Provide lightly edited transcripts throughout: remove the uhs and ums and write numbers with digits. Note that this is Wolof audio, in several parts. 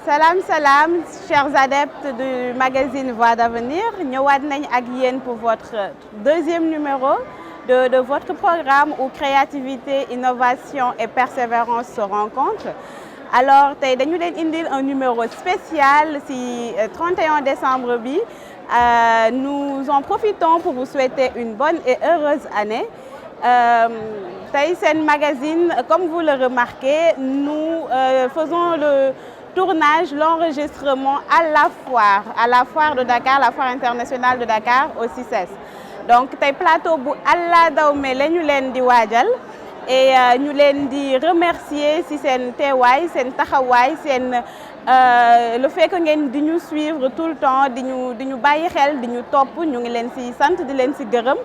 Salam salam, chers adeptes du magazine Voix d'avenir, ñëwaat nañ ak yéen pour votre deuxième numéro de votre programme où créativité, innovation et persévérance se rencontrent. Alors tey dañu leen indil un numéro spécial ci 31 décembre bi. Nous en profitons pour vous souhaiter une bonne et heureuse année. Tey seen magazine, comme vous le remarquez, nous faisons le tournage, l'enregistrement à la foire de Dakar, la foire internationale de Dakar au CICES. Donc tey plateau bu Allah dawme la ñu leen di waajal et ñu leen di remercier ci seen teewaay, seen taxawaay, seen le fait que ngeen di ñu suivre tout le temps, di ñu bàyyi xel, di ñu topp, ñu ngi leen ci sant, di leen ci gërëm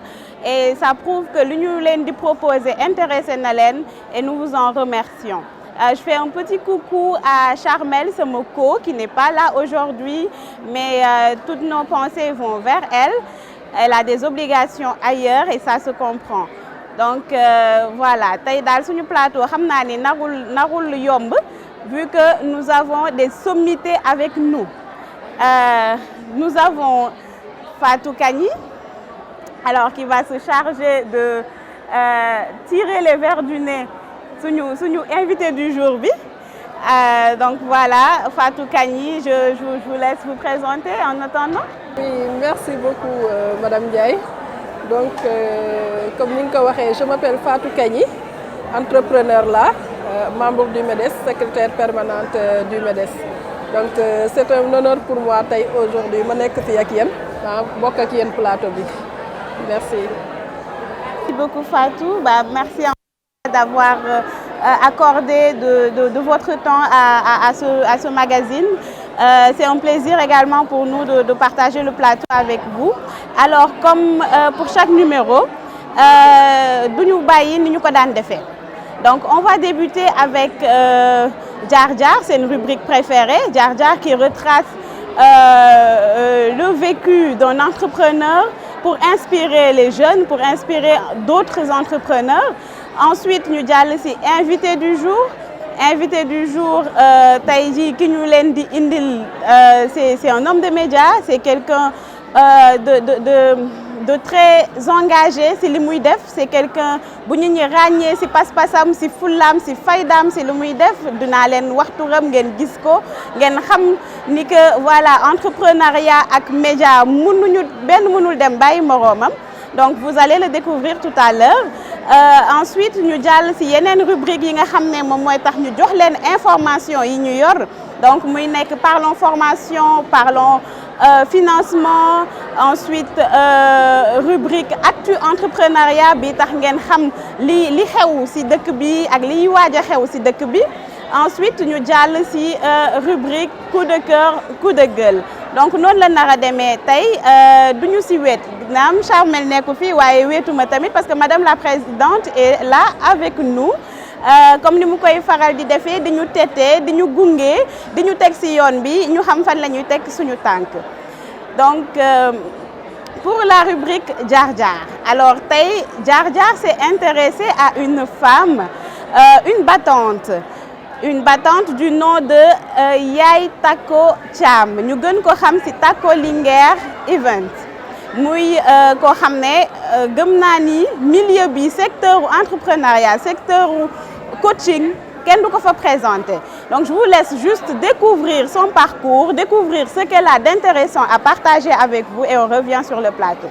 et ça prouve que lu ñu leen di proposer intéressé na leen et nous vous en remercions. Je fais un petit coucou à Charmel Semoko qui n'est pas là aujourd'hui, mais toutes nos pensées vont vers elle. Elle a des obligations ailleurs et ça se comprend. Donc voilà, tey daal suñu plateau xam naa ni narul yomb vu que nous avons des sommités avec nous. Nous avons Fatou Kani, alors qui va se charger de tirer les vers du nez suñu invité du jour bi. Donc voilà, Fatou Kani, je vous laisse vous présenter en attendant. Oui, merci beaucoup Madame Ndiaye. Donc comme ni nga ko waxee, je m'appelle Fatou Kani, entrepreneur là, membre du MEDES, secrétaire permanente du MEDES. Donc c'est un honneur pour moi tey aujourd'hui ma nekk fi ak yéen, bokk ak yéen plateau bi. Merci. Merci beaucoup Fatou. Merci d'avoir accordé de votre temps à ce magazine. C'est un plaisir également pour nous de partager le plateau avec vous. Alors comme pour chaque numéro, duñu bàyyi ni ñu ko daan defee. Donc on va débuter avec Jar Jar, c'est une rubrique préférée, Jar Jar qui retrace le vécu d'un entrepreneur pour inspirer les jeunes, pour inspirer d'autres entrepreneurs. Ensuite ñu jàll ci invité du jour. Invité du jour tey jii ki ñu leen di indil c'est un homme de médias, c'est quelqu'un de très engagé ci li muy def, c'est quelqu'un bu nit ñi ràññee ci pas-pasam, ci fullaam, ci faydaam, ci li muy def. Dinaa leen wax turam ngeen gis ko, ngeen xam ni que voilà entrepreneuriat ak média mënul dem bàyyi moroomam. Donc vous allez le découvrir tout à l'heure. Ensuite ñu jàll ci yeneen rubrique yi nga xam ne moom mooy tax ñu jox leen information yi ñu yor. Donc muy nekk parlons formation, parlons financement. Ensuite rubrique actu entrepreneuriat bi tax ngeen xam li xew ci dëkk bi ak liy waaj a xew ci dëkk bi. Ensuite ñu jàll ci rubrique coup de cœur, coup de gueule. Donc noonu la nar a demee tey duñu ci wet naam Charmel nekku fi waaye wetuma tamit parce que madame la présidente est là avec nous comme ni mu koy faral di defee di ñu tete di ñu gunge di ñu teg ci yoon bi ñu xam fan la ñuy teg suñu tànk. Donc pour la rubrique Jar Jar, alors tey Jar Jar s'est intéressé à une femme, une battante du nom de Yaay Tako Thiam ñu gën ko xam ci Tako Linguère Event. Muy koo xam ne gëm naa ni milieu bi secteur entrepreneuriat, secteur coaching kenn du ko fa présenter. Donc je vous laisse juste découvrir son parcours, découvrir ce qu'elle a d'intéressant à partager avec vous et on revient sur le plateau.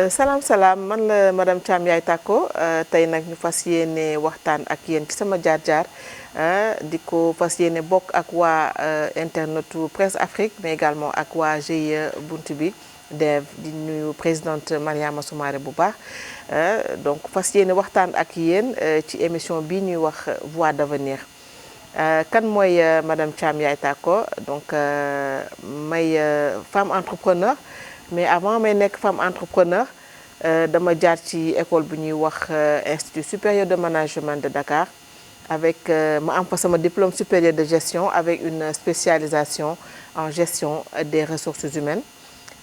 salaam man la madame Thiam Yaay Tako tey nag ñu fas yéene waxtaan ak yéen ci sama jaar-jaar di ko fas yéene bokk ak waa internetu Presse Afrique mais également ak waa GIE Buntu bi Dev di nuyu présidente Mariama Soumaré bu baax donc fas yéene waxtaan ak yéen ci émission bi ñuy wax Voix d'avenir. Kan mooy madame Thiam Yaay Tako donc may femme entrepreneur. Mais avant may nekk femme entrepreneur dama jaar ci école bu ñuy wax Institut supérieur de management de Dakar avec ma am fa sama diplôme supérieur de gestion avec une spécialisation en gestion des ressources humaines.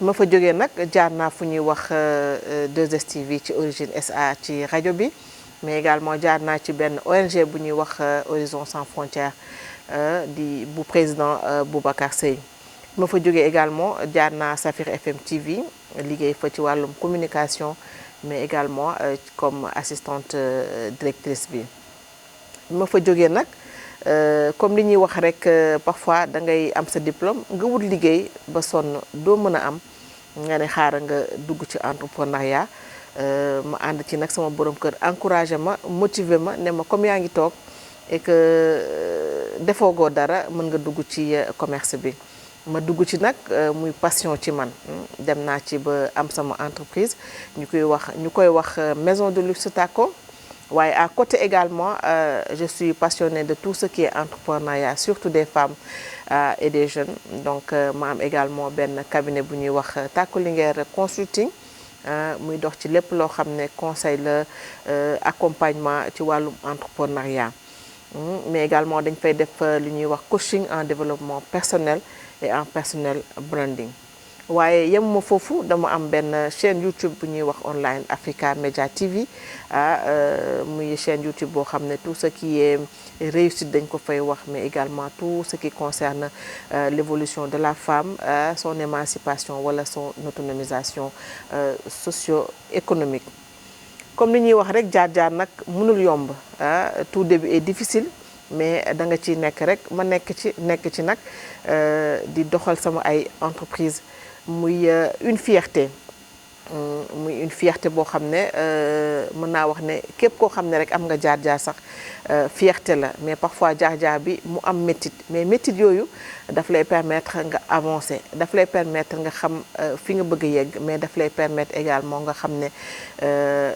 ma fa jógee nag jaar naa fu ñuy wax 2STV ci Origine SA ci rajo bi mais également jaar naa ci benn ONG bu ñuy wax Horizon Sans Frontières di bu président Boubacar Seye. ma fa jógee également jaar naa Safir FM TV liggéey fa ci wàllum communication mais également comme assistante directrice bi. ma fa jógee nag comme li ñuy wax rek parfois da ngay am sa diplôme nga wut liggéey ba sonn doo mën a am nga ne xaaral nga dugg ci entrepreneuriat ma ànd ci nag sama borom kër encouragé ma motivé ma ne ma comme yaa ngi toog et que defoogoo dara mën nga dugg ci commerce bi. ma dugg ci nag muy passion ci man dem naa ci ba am sama entreprise ñu koy wax maison de luxe Tako. waaye à côté également je suis passionnée de tout ce qui est entrepreneuriat surtout des femmes et des jeunes donc ma am également benn cabinet bu ñuy wax Tako Linguère Consulting muy dox ci lépp loo xam ne conseil la accompagnement ci wàllum entrepreneuriat mais également dañ fay def lu ñuy wax coaching en développement personnel et en personnel branding. waaye yemuma foofu dama am benn chaîne YouTube bu ñuy wax online Africa Media TV muy chaîne YouTube boo xam ne tout ce qui est réussite dañ ko fay wax mais également tout ce qui concerne l'évolution de la femme son émancipation wala son autonomisation socio-économique. comme li ñuy wax rek jaar-jaar nag mënul yomb tout début est difficile mais da nga ciy nekk rek ma nekk ci nag di doxal sama ay entreprise muy une fierté boo xam ne mën naa wax ne képp koo xam ne rek am nga jaar-jaar sax fierté la mais parfois jaar-jaar bi mu am métit mais métit yooyu daf lay permettre nga avancer daf lay permettre nga xam fi nga bëgg a yegg mais daf lay permettre également nga xam ne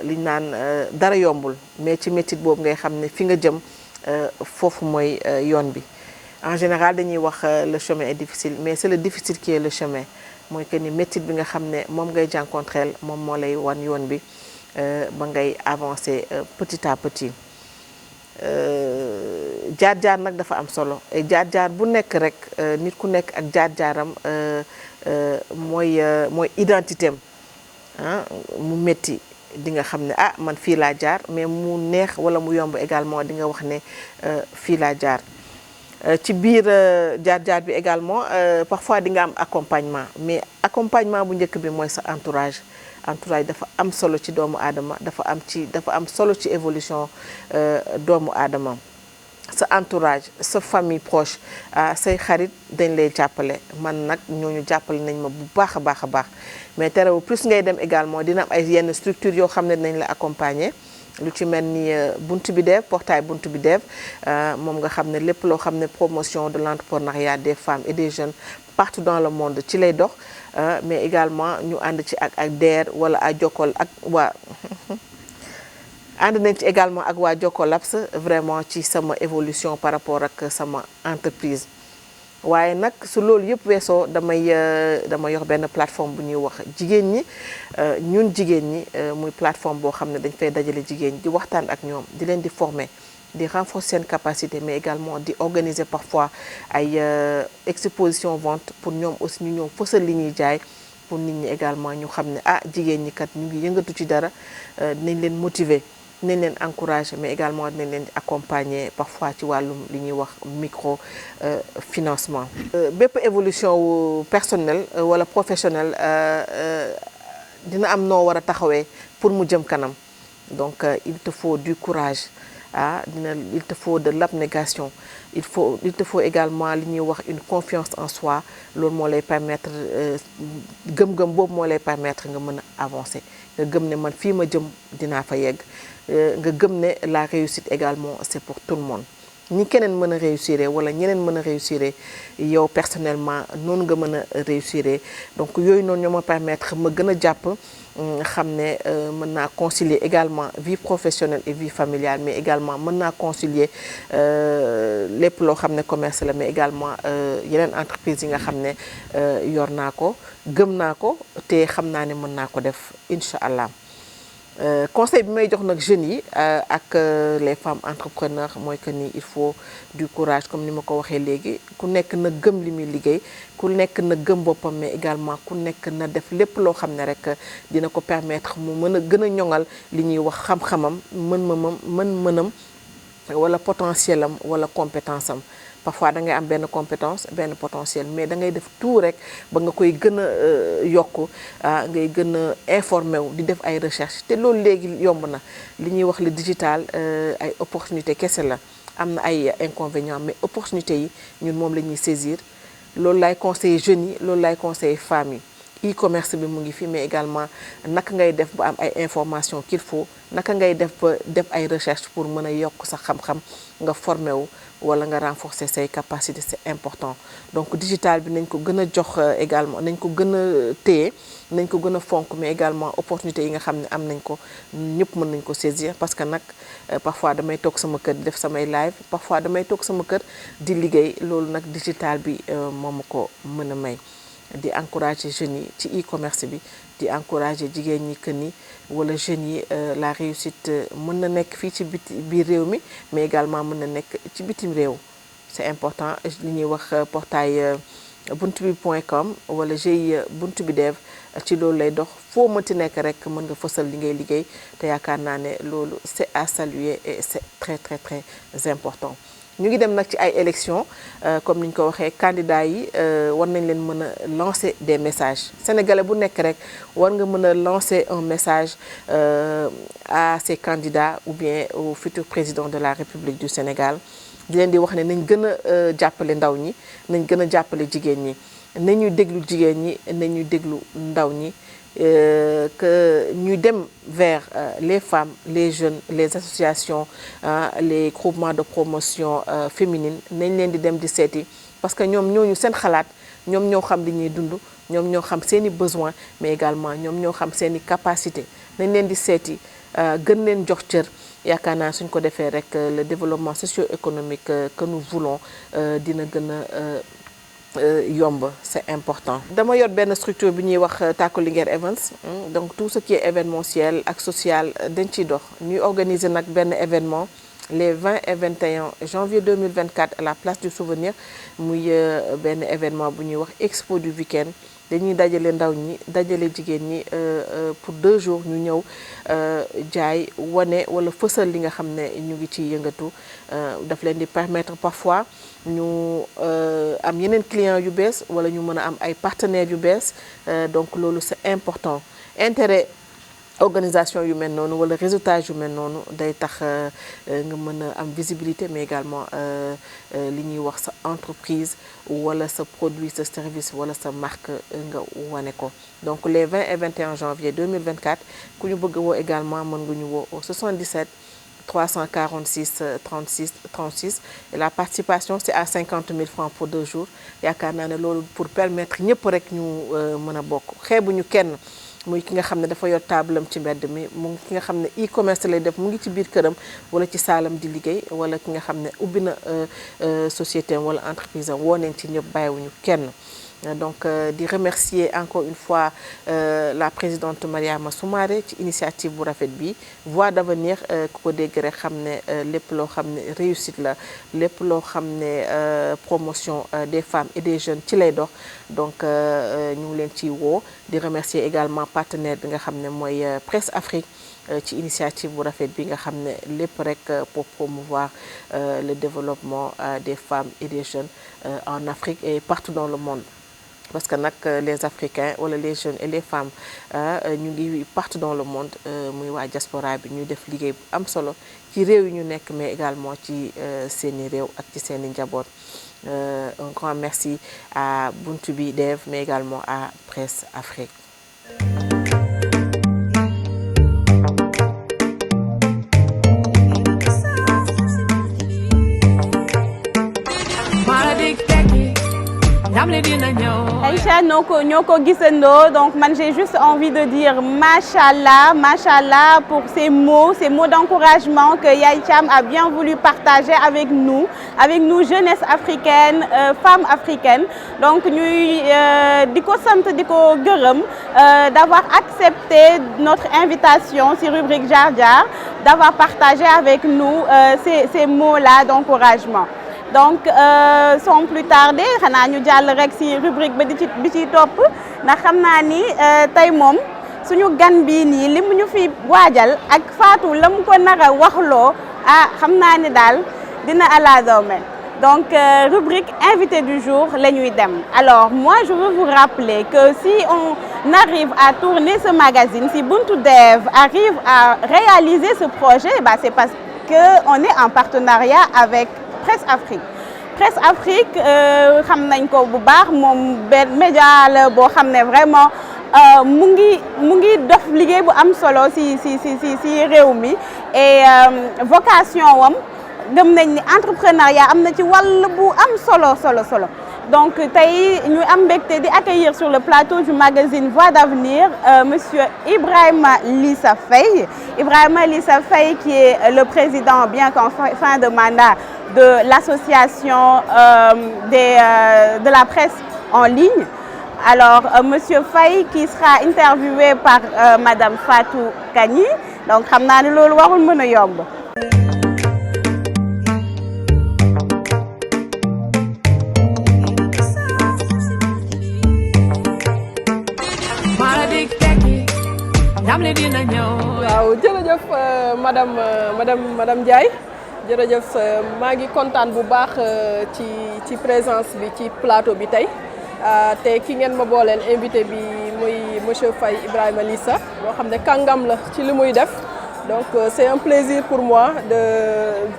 li ñu naan dara yombul mais ci métit boobu ngay xam ne fi nga jëm foofu mooy yoon bi. en général dañuy wax le chemin est difficile mais c'est le difficile qui est le chemin. mooy que ni métit bi nga xam ne moom ngay jànkontreel moom moo lay wan yoon bi ba ngay avancer petit à petit jaar-jaar nag dafa am solo et jaar-jaar bu nekk rek nit ku nekk ak jaar-jaaram mooy identité am mu métti di nga xam ne man fii laa jaar mais mu neex wala mu yomb également di nga wax ne fii laa jaar. ci biir jaar-jaar bi également parfois di nga am accompagnement mais accompagnement bu njëkk bi mooy sa entourage dafa am solo ci doomu aadama dafa am solo ci évolution doomu aadama sa entourage sa famille proche say xarit dañ lay jàppale man nag ñooñu jàppale nañ ma bu baax a baax mais terewul plus ngay dem également dina am ay yenn structure yoo xam ne dinañ la accompagner. lu ci mel ni Buntu Bi Dev portail Buntu Bi Dev moom nga xam ne lépp loo xam ne promotion de l'entrepreneuriat des femmes et des jeunes partout dans le monde ci lay dox mais également ñu ànd ci ak DER wala à Jokkol ak waa ànd nañ ci également ak waa Jokkolabs vraiment ci sama évolution par rapport ak sama entreprise. waaye nag su loolu yëpp weesoo dama yor benn plateforme bu ñuy wax jigéen ñi ñun jigéen ñi muy plateforme boo xam ne dañ fay dajale jigéen ñi di waxtaan ak ñoom di leen di former di renforcer seen capacité mais également di organiser parfois ay exposition vente pour ñoom aussi ñu ñëw fësal li ñuy jaay pour nit ñi également ñu xam ne jigéen ñi kat ñu ngi yëngatu ci dara dinañ leen motiver. dinañ leen encourager mais également dinañ leen accompagner parfois ci wàllum li ñuy wax micro financement. bépp évolution wu personnel wala professionnel dina am noo war a taxawee pour mu jëm kanam donc il te faut du courage il te faut de l'abnégation il te faut également li ñuy wax une confiance en soi loolu moo lay permettre gëm-gëm boobu moo lay permettre nga mën a avancer nga gëm ne man fii ma jëm dinaa fa yegg. nga gëm ne la réussite également c'est pour tout le monde ñi keneen mën a réussir wala ñeneen mën a réussir yow personnellement noonu nga mën a réussir donc yooyu noonu ñoo ma permettre ma gën a jàpp xam ne mën naa concilier également vie professionnelle et vie familiale mais également mën naa concilier lépp loo xam ne commerce la mais également yeneen entreprise yi nga xam ne yor naa ko gëm naa ko te xam naa ne mën naa ko def incha allah. conseil bi may jox nag jeunes yi ak les femmes entrepreneurs mooy que ni il faut du courage comme ni ma ko waxee léegi ku nekk na gëm li muy liggéey ku nekk na gëm boppam mais également ku nekk na def lépp loo xam ne rek dina ko permettre mu mën a gën a ñoŋal li ñuy wax xam-xamam mën-mënam wala potentiel am wala compétence am parfois da ngay am benn compétence benn potentiel mais da ngay def tout rek ba nga koy gën a yokk ngay gën a informé wu di def ay recherche te loolu léegi yomb na li ñuy wax le digital ay opportunité kese la am na ay inconvénients mais opportunité yi ñun moom la ñuy saisir loolu laay conseiller jeunes yi loolu laay conseiller femmes yi e-commerce bi mu ngi fi mais également naka ngay def ba am ay informations qu'il faut naka ngay def ba def ay recherche pour mën a yokk sa xam-xam nga formé wu wala nga renforcer say capacités c'est important donc digital bi nañ ko gën a jox également nañ ko gën a téye nañ ko gën a fonk mais également opportunité yi nga xam ne am nañ ko ñëpp mën nañ ko saisir parce que nag parfois damay toog sama kër di def samay live parfois damay toog sama kër di liggéey loolu nag digital bi moo ma ko mën a may di encourager jeunes yi ci e-commerce bi di encourager jigéen ñi que ni wala jeunes yi la réussite mën na nekk fii ci biir réew mi mais également mën na nekk ci bitim réew c'est important li ñuy wax portail buntubi.com wala GIE buntu bi dev ci loolu lay dox foo mënti nekk rek mën nga fësal li ngay liggéey te yaakaar naa ne loolu c'est à saluer et c'est très très très important. ñu ngi dem nag ci ay élections comme ni ñu ko waxee candidats yi war nañ leen mën a lancer des messages sénégalais bu nekk rek war nga mën a lancer un message à ces candidats ou bien au futur président de la République du Sénégal di leen di wax ne nañ gën a jàppale ndaw ñi nañ gën a jàppale jigéen ñi nañuy déglu jigéen ñi nañuy déglu ndaw ñi que ñuy dem vers les femmes les jeunes les associations les groupements de promotion féminine nañ leen di dem di seeti parce que ñoom ñooñu seen xalaat ñoom ñoo xam li ñuy dund ñoom ñoo xam seen i besoins mais également ñoom ñoo xam seen i capacité nañ leen di seeti gën leen jox cër yaakaar naa suñ ko defee rek le développement socio-économique que nous voulons dina gën a yomb c'est important. dama yor benn structure bi ñuy wax Tako Linguère Events donc tout ce qui est événementiel ak social dañ ciy dox ñuy organiser nag benn événement les 20 et 21 janvier 2024 à la place du souvenir muy benn événement bu ñuy wax expo du week-end dañuy dajale ndaw ñi dajale jigéen ñi pour 2 jours ñu ñëw jaay wane wala fësal li nga xam ne ñu ngi ciy yëngatu daf leen di permettre parfois ñu am yeneen clients yu bees wala ñu mën a am ay partenaires yu bees donc loolu c'est important intérêt organisation yu mel noonu wala réseautage yu mel noonu day tax nga mën a am visibilité mais également li ñuy wax sa entreprise wala sa produit sa service wala sa marque nga wane ko donc les 20 et 21 janvier 2024 ku ñu bëgg woo également mën nga ñu woo au 77 346 36 36 et la participation c'est à 50 000 francs pour 2 jours yaakaar naa ne loolu pour permettre ñëpp rek ñu mën a bokk xeebuñu kenn muy ki nga xam ne dafa yor taabalam ci mbedd mi mu ki nga xam ne e-commerce lay def mu ngi ci biir këram wala ci saalam di liggéey wala ki nga xam ne ubbi na société am wala entreprise am woo nañ ci ñëpp bàyyiwuñu kenn donc di remercier encore une fois la présidente Mariama Soumaré ci initiative bu rafet bi voie d'avenir ku ko dégg rek xam ne lépp loo xam ne réussite la lépp loo xam ne promotion des femmes et des jeunes ci lay dox donc ñu ngi leen ciy woo di remercier également partenaire bi nga xam ne mooy Presse Afrique ci initiative bu rafet bi nga xam ne lépp rek pour promouvoir le développement des femmes et des jeunes en Afrique et partout dans le monde parce que nag les Africains wala les jeunes et les femmes ñu ngi partout dans le monde muy waa diaspora bi ñuy def liggéey bu am solo ci réew yi ñu nekk mais également ci seeni réew ak ci seeni njaboot un grand merci à Buntubi Dev mais également à Presse Afrique. Aïcha ñoo ko gisandoo, donc man j'ai juste envie de dire machallah pour ces mots d'encouragement que Yaye Thiam a bien voulu partager avec nous jeunesse africaine, femmes africaines. Donc ñuy di ko sant di ko gërëm d'avoir accepté notre invitation ci rubrique Jaar Jaar, d'avoir partagé avec nous ces mots-là d'encouragement. Donc sans plus tarder xanaa ñu jàll rek ci rubrique bi ci topp ndax xam naa ni tey moom suñu gan bii nii li mu ñu fi waajal ak Fatou la mu ko nar a waxloo xam naa ni daal dina ala doome. Donc rubrique invité du jour la ñuy dem. Alors moi je veux vous rappeler que si on arrive à tourner ce magazine, si Buntu Dev arrive à réaliser ce projet, c'est parce que on est en partenariat avec Presse Afrique. Presse Afrique xam nañ ko bu baax moom benn média la boo xam ne vraiment mu ngi def liggéey bu am solo ci réew mi et vocation wam gëm nañ ni entrepreneuriat am na ci wàll bu am solo. Donc tey ñu am mbégte di accueillir sur le plateau du magazine Voix d'avenir monsieur Ibrahima Lissa Faye. Ibrahima Lissa Faye qui est le président, bien qu'en fin de mandat, de l'association de la presse en ligne. Alors monsieur Faye qui sera interviewé par madame Fatou Kani. Donc xam naa ne loolu warul mën a yomb. waaw jërëjëf madame Ndiaye jërëjëf maa ngi kontaan bu baax ci présence bi ci plateau bi tey te ki ngeen ma booleel invité bi muy monsieur Faye Ibrahima Lissa boo xam ne kàngam la ci li muy def donc c'est un plaisir pour moi de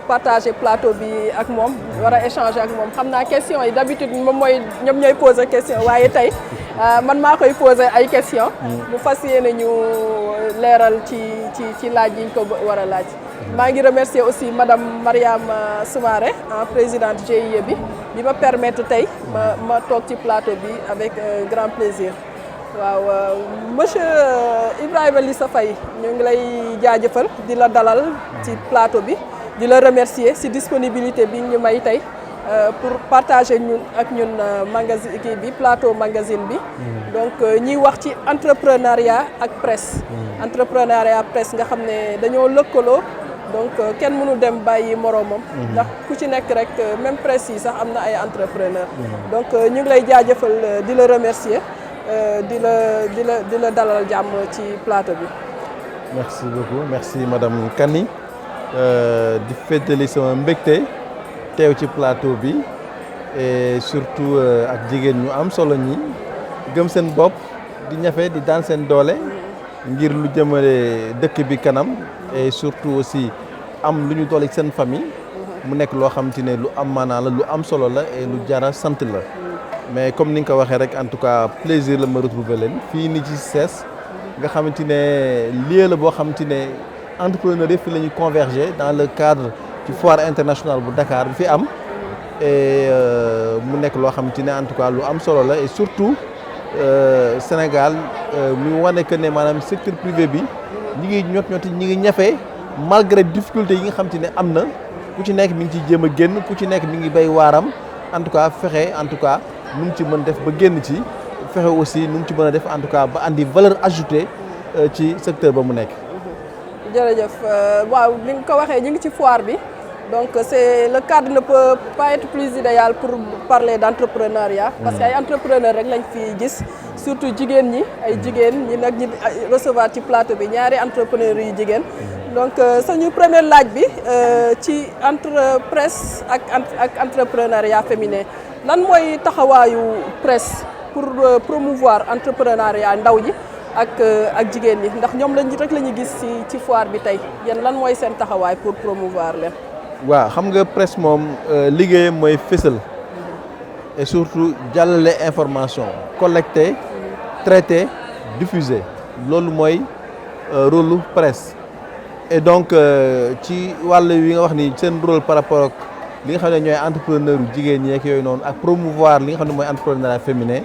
partager plateau bi ak moom war a échanger ak moom xam naa question yi d'habitude moom ñoom ñooy poser question waaye tey man maa koy poser ay question mu fas yéene ñu leeral ci laaj yi ñu ko war a laaj. maa ngi remercier aussi madame Mariam Soumaré présidente GIE bi ma permettre tey ma toog ci plateau bi avec grand plaisir. waaw monsieur Ibrahima Lissa Faye ñu ngi lay jaajëfal di la dalal ci plateau bi di la remercier ci disponibilité bi ñu may tey pour partager ak ñun magazine kii bi plateau magazine bi. donc ñuy wax ci entrepreneuriat ak presse. entrepreneuriat presse nga xam ne dañoo lëkkaloo donc kenn mënu dem bàyyi moroomam. ndax ku ci nekk rek même presse yi sax am na ay entrepreneur. donc ñu ngi lay jaajëfal di la remercier. di la dalal jàmm ci plateau bi. merci beaucoup merci madame Kani di féddali sama mbégte teew ci plateau bi et surtout ak jigéen ñu am solo ñi gëm seen bopp di ñafe di daan seen doole ngir lu jëmale dëkk bi kanam et surtout aussi am lu ñu doole ci seen famille mu nekk loo xam te ne lu am maanaa la lu am solo la et lu jara sant la. mais comme ni nga ko waxee rek en tout cas plaisir la ma retrouver leen fii nii ci CES nga xamante ne lieu la boo xamante ne entrepreneur yëpp fi la ñu converger dans le cadre ci foire internationale bu Dakar bi fi am et mu nekk loo xamante ne en tout cas lu am solo la et surtout Sénégal mu wane que ne maanaam secteur privé bi ñi ngi ñafe malgré difficulté yi nga xamante ne am na ku ci nekk mi ngi ciy jéem a génn ku ci nekk mi ngi bay waaram en tout cas fexe en tout cas. nu mu ci mën def ba génn ci fexe aussi nu mu ci mën a def en tout cas ba andi valeur ajoutée ci secteur ba mu nekk. jërëjëf waaw li nga ko waxee ñu ngi ci foire bi donc le cadre ne peut pas être plus idéal pour parler d'entrepreneuriat. parce que ay entrepreneurs rek lañ fi gis surtout jigéen ñi ay jigéen ñi nag ñi recevoir ci plateau bi ñaari entrepreneurs yu jigéen. donc suñu première laaj bi ci entre presse ak entrepreneuriat féminin. lan mooy taxawaayu presse pour promouvoir entrepreneuriat ndaw ñi ak jigéen ñi ndax ñoom rek la ñu gis ci foire bi tey yéen lan mooy seen taxawaay pour promouvoir leen. waaw xam nga presse moom liggéeyam mooy fësal et surtout jàllale information collecter traiter diffuser loolu mooy rôle presse et donc ci wàll wi nga wax ni seen rôle par rapport ak li nga xam ne ñooy entrepreneur yu jigéen ñi ak yooyu noonu ak promouvoir li nga xam ne mooy entrepreneuriat féminin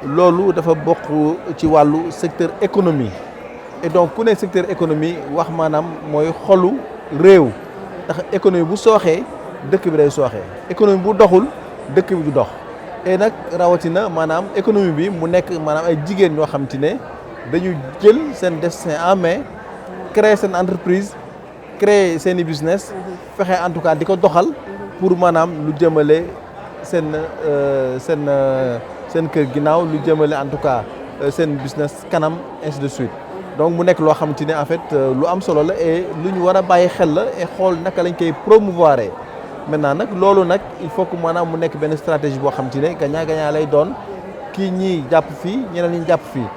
loolu dafa bokk ci wàllu secteur économie et donc ku ne secteur économie wax maanaam mooy xolu réew ndax économie bu sooxee dëkk bi day sooxee économie bu doxul dëkk bi du dox et nag rawatina maanaam économie bi mu nekk maanaam ay jigéen ñoo xam te ne dañu jël seen destin en main créer seen entreprise créer seeni business fexe en tout cas di ko doxal pour maanaam lu jëmale seen kër ginnaaw lu jëmale en tout cas seen business kanam ainsi de suite donc mu nekk loo xamante ne en fait lu am solo la et lu ñu war a bàyyi xel la et xool naka lañ koy promouvoir maintenant nag loolu nag il faut que maanaam mu nekk benn stratégie boo xamante ne gagnant-gagnant lay doon kii ñii jàpp fii ñeneen ñi jàpp fii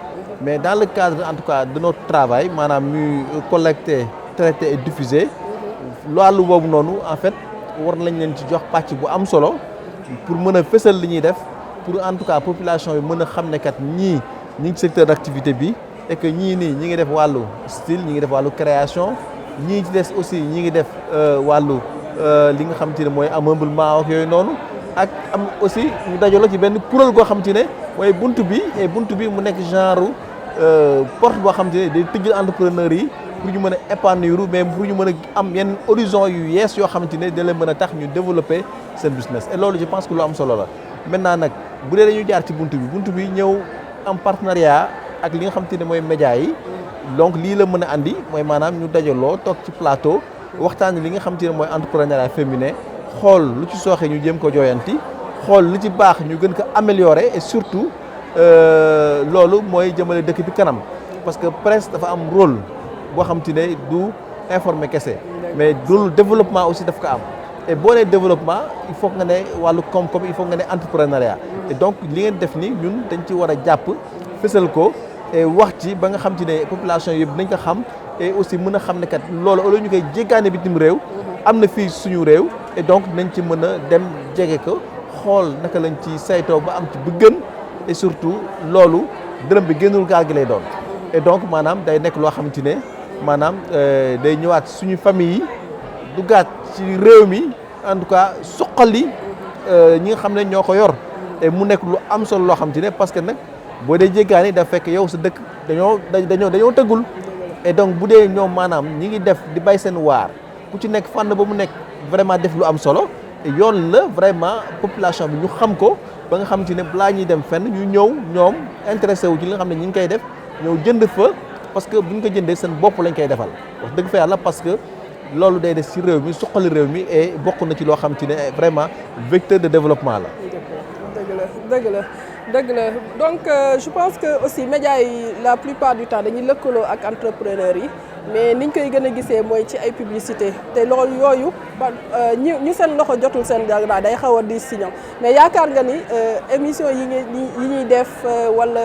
mais dans le cadre en tout cas de notre travail maanaam ñuy collecter traiter et diffuser loolu boobu noonu en fait war nañ leen ci jox pàcc bu am solo pour mën a fësal li ñuy def pour en tout cas population bi mën a xam ne kat ñii ñi ngi secteur d'activité bi et que ñii nii ñi ngi def wàllu style ñi ngi def wàllu création ñii ci des aussi ñi ngi def wàllu li nga xam te ne mooy ameublement ak yooyu noonu ak am aussi ñu dajaloo ci benn kuréel goo xam te ne mooy buntu bi et buntu bi mu nekk genre porte boo xam te ne day tëjal entrepreneurs yi pour ñu mën a épanouir mais pour ñu mën a am yenn horizon yu yees yoo xamante ne da leen mën a tax ñu développer seen business et loolu je pense que lu am solo la maintenant nag bu dee dañu jaar ci buntu bi ñëw am partenariat ak li nga xamante ne mooy média yi donc lii la mën a andi mooy maanaam ñu dajaloo toog ci plateau waxtaan li nga xamante ne mooy entrepreneuriat féminin xool lu ci sooxee ñu jéem ko jooyanti xool lu ci baax ñu gën ko améliorer et surtout loolu mooy jëmale dëkk bi kanam parce que presse dafa am rôle boo xam te ne du informer kese mais du développement aussi daf ko am et boo nee développement il faut nga ne wàllu koom-koom il faut nga ne entrepreneuriat et donc li ngeen def ni ñun dañ ci war a jàpp fësal ko et wax ci ba nga xam te ne population yëpp nañ ko xam et aussi mën a xam ne kat loolu au lieu ñu koy jéggaane bitim réew am na fii suñu réew et donc nañ ci mën a dem jege ko xool naka lañ ci saytoo ba am ci bu gën et surtout loolu dërëm bi génnul gaal gi lay doon et donc maanaam day nekk loo xamante ne maanaam day ñëwaat suñu famille yi duggaat ci réew mi en tout cas suqali ñi nga xam ne ñoo ko yor et mu nekk lu am solo loo xamante ne parce que nag boo dee jéggaani daf fekk yow sa dëkk dañoo tëggul et donc bu dee ñoom maanaam ñi ngi def di bay seen waar ku ci nekk fànn ba mu nekk vraiment def lu am solo yoon la vraiment population bi ñu xam ko ba nga xamante ne balaa ñuy dem fenn ñu ñëw ñoom intéressé wu ci li nga xam ne ñi ngi koy def ñëw jënd fa parce que bu ñu ko jëndee seen bopp lañ koy defal wax dëgg fa yàlla parce que loolu day des ci réew mi suqali réew mi et bokk na ci loo xamante ne vraiment vecteur de développement la. dëgg la donc je pense que aussi médias yi la plupart du temps dañuy lëkkaloo ak entrepreneurs yi mais niñ koy gën a gisee mooy ci ay publicité te loolu yooyu ñu seen loxo jotul seen dara day xaw a diis si ñoom mais yaakaar nga ni émission yi ñuy def wala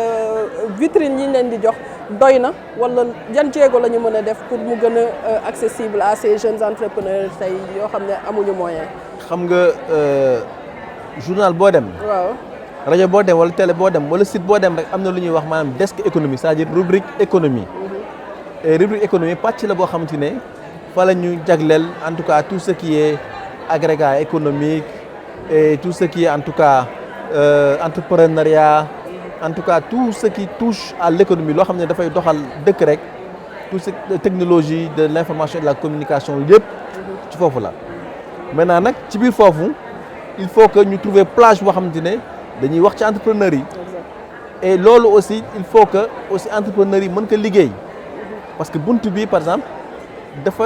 vitrine yi ñu leen di jox doy na wala jan jéego la ñu mën a def pour mu gën a accessible à ces jeunes entrepreneurs tey yoo xam ne amuñu moyen. xam nga journal boo dem. waaw. rajo boo dem wala télé boo dem wala site boo dem rek am na lu ñuy wax maanaam desk économie c'est-à-dire rubrique économie et rubrique économie pàcc la boo xamante ne fa la ñu jagleel en tout cas tout ce qui est agrégat économique et tout ce qui est en tout cas entrepreneuriat en tout cas tout ce qui touche à l'économie loo xam ne dafay doxal dëkk rek tout ce technologie de l'information et de la communication yëpp ci foofu la maintenant nag ci biir foofu il faut que ñu trouver plage boo xamante ne dañuy wax ci entrepreneurs yi et loolu aussi il faut que aussi entrepreneurs yi mën ko liggéey parce que buntu bi par exemple dafa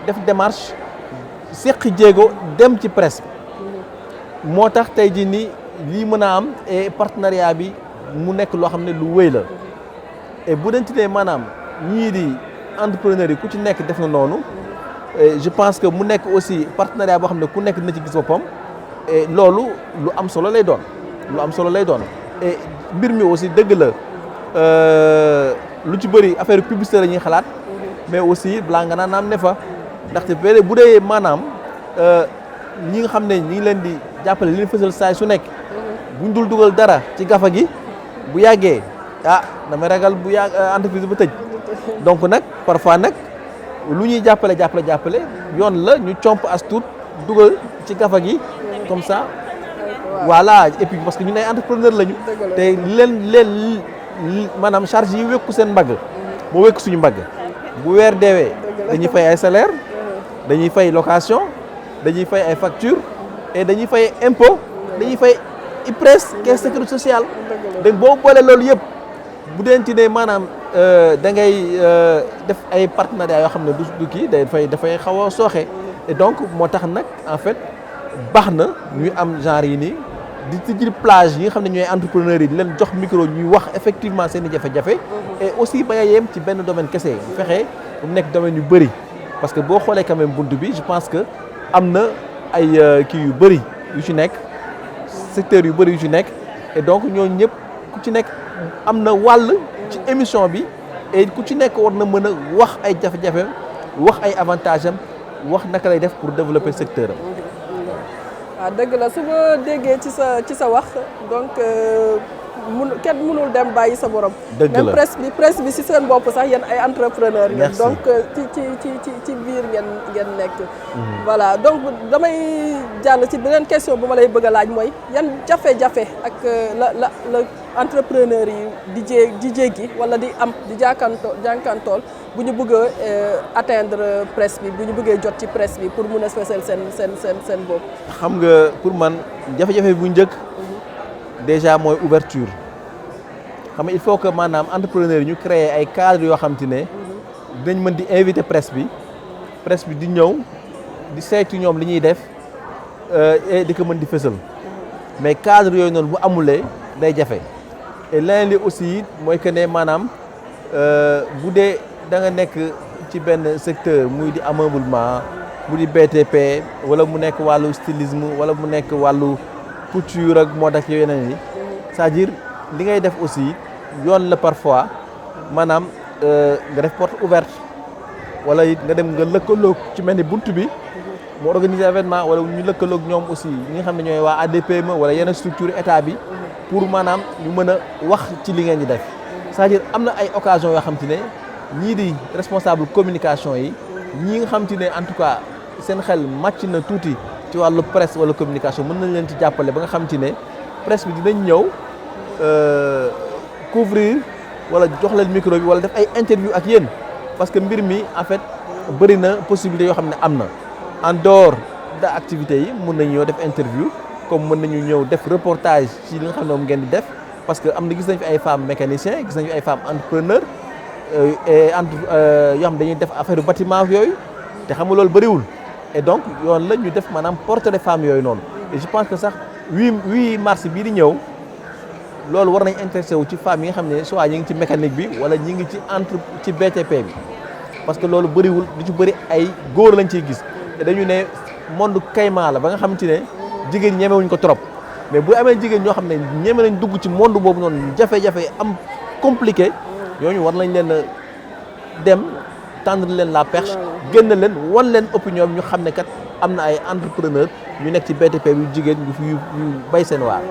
def démarche seqi jéego dem ci presse moo tax tey jii nii lii mën a am et partenariat bi mu nekk loo xam ne lu wéy la et bu dee ci ne maanaam ñii di entrepreneurs yi ku ci nekk def na noonu je pense que mu nekk aussi partenariat boo xam ne ku nekk dina ci gis boppam et loolu lu am solo lay doon. lu am solo lay doon et mbir mi aussi dëgg la lu ci bëri affaire publicité la ñuy xalaat mais aussi balaa nga naan am ne fa ndaxte bu dee maanaam ñi nga xam ne ñi ngi leen di jàppale li leen fësal saay su nekk buñ dul dugal dara ci gafa gi bu yàggee damay ragal bu yàgg entreprise ba tëj donc nag parfois nag lu ñuy jàppale yoon la ñu comp as tuut dugal ci gafa gi comme ça voilà et puis parce que ñu ay entrepreneur lañu te leen maanaam charge yi wekku seen mbagg moo wekk suñu mbagg bu weer deewee dañuy fay ay salaire dañuy fay location dañuy fay ay facture et dañuy fay impôt dañuy fay IPRES caisse sécurité sociale donc boo boole loolu yëpp bu deen ci ne maanaam da ngay def ay partenariat yoo xam ne du kii dafay xaw a sooxe et donc moo tax nag en fait baax na ñuy am genre yi nii di tijji plage yi nga xam ne ñooy entrepreneurs yi di leen jox micro ñuy wax effectivement seen i jafe-jafe et aussi ba yem ci benn domaine kese bu fexe mu nekk domaine yu bëri parce que boo xoolee quand même bunt bi je pense que am na ay kii yu bëri yu ci nekk secteurs yu bëri yu ci nekk et donc ñooñu ñëpp ku ci nekk am na wàll ci émission bi et ku ci nekk war na mën a wax ay jafe-jafe wax ay avantages am wax naka lay def pour développer secteur am. waaw dëgg la su ma déggee ci sa wax donc kenn mënul dem bàyyi sa borom. dëgg la même presse bi si seen bopp sax yéen ay entrepreneur ngeen. donc ci biir ngeen nekk. voilà donc damay jàll ci beneen question bu ma lay bëgg a laaj mooy yan jafe-jafe ak la entrepreneur yi di jéggi wala di am di jànkantool bu ñu bëgg a atteindre presse bi bu ñu bëggee jot ci presse bi pour mun a fësal seen bopp. xam nga pour man jafe-jafe bu njëkk déjà mooy ouverture xam nga il faut que maanaam entrepreneur yi ñu créer ay cadres yoo xam te ne dinañ mën di inviter presse bi di ñëw di saytu ñoom li ñuy def et di ko mën di fësal mais cadre yooyu noonu bu amulee day jafe et leneen li aussi mooy que ne maanaam bu dee da nga nekk ci benn secteur muy di ameublement mu di BTP wala mu nekk wàllu stylisme wala mu nekk wàllu couture ak mode ak yeneen yi c'est-à-dire li ngay def aussi yoon la parfois maanaam nga def porte ouverte wala it nga dem nga lëkkaloog ci mel ni buntu bi mu organiser événement wala ñu lëkkaloog ñoom aussi ñi nga xam ne ñooy waa ADPME wala yeneen structure état bi pour maanaam ñu mën a wax ci li ngeen di def c'est-à-dire am na ay occasion yoo xam te ne ñii di responsable communication yi ñii nga xam te ne en tout cas seen xel màcc na tuuti ci wàllu presse wala communication mën nañ leen ci jàppale ba nga xam te ne presse bi dinañ ñëw couvrir wala jox leen micro bi wala def ay interview ak yéen parce que mbir mi en fait bëri na possibilité yoo xam ne am na en dehors de activités yi mën nañu ñëw def interview comme mën nañu ñëw def reportage ci li nga xam ne moom ngeen di def parce que am na gis nañ fi ay femmes mécaniciens gis nañ fi ay femmes entrepreneurs et yoo xam dañuy def affaire bâtiment yooyu te xam nga loolu bëriwul et donc yoon la ñu def maanaam portrait de femmes yooyu noonu et je pense que sax 8 mars bii di ñëw loolu war nañ intéressé wu ci femmes yi nga xam ne soit ñi ngi ci mécanique bi wala ñi ngi ci BTP bi parce que loolu bëriwul li ci bëri ay góor lañ ciy gis te dañu ne monde kaymaa la ba nga xam ci ne jigéen ñemewuñ ko trop mais bu amee jigéen ñoo xam ne ñeme nañ dugg ci monde boobu noonu jafe-jafe am compliqué ñooñu war nañ leen dem tendre leen la perche génn leen wan leen opinion bi ñu xam ne kat am na ay entrepreneur ñu nekk ci BTP bi jigéen yu bay seen waar.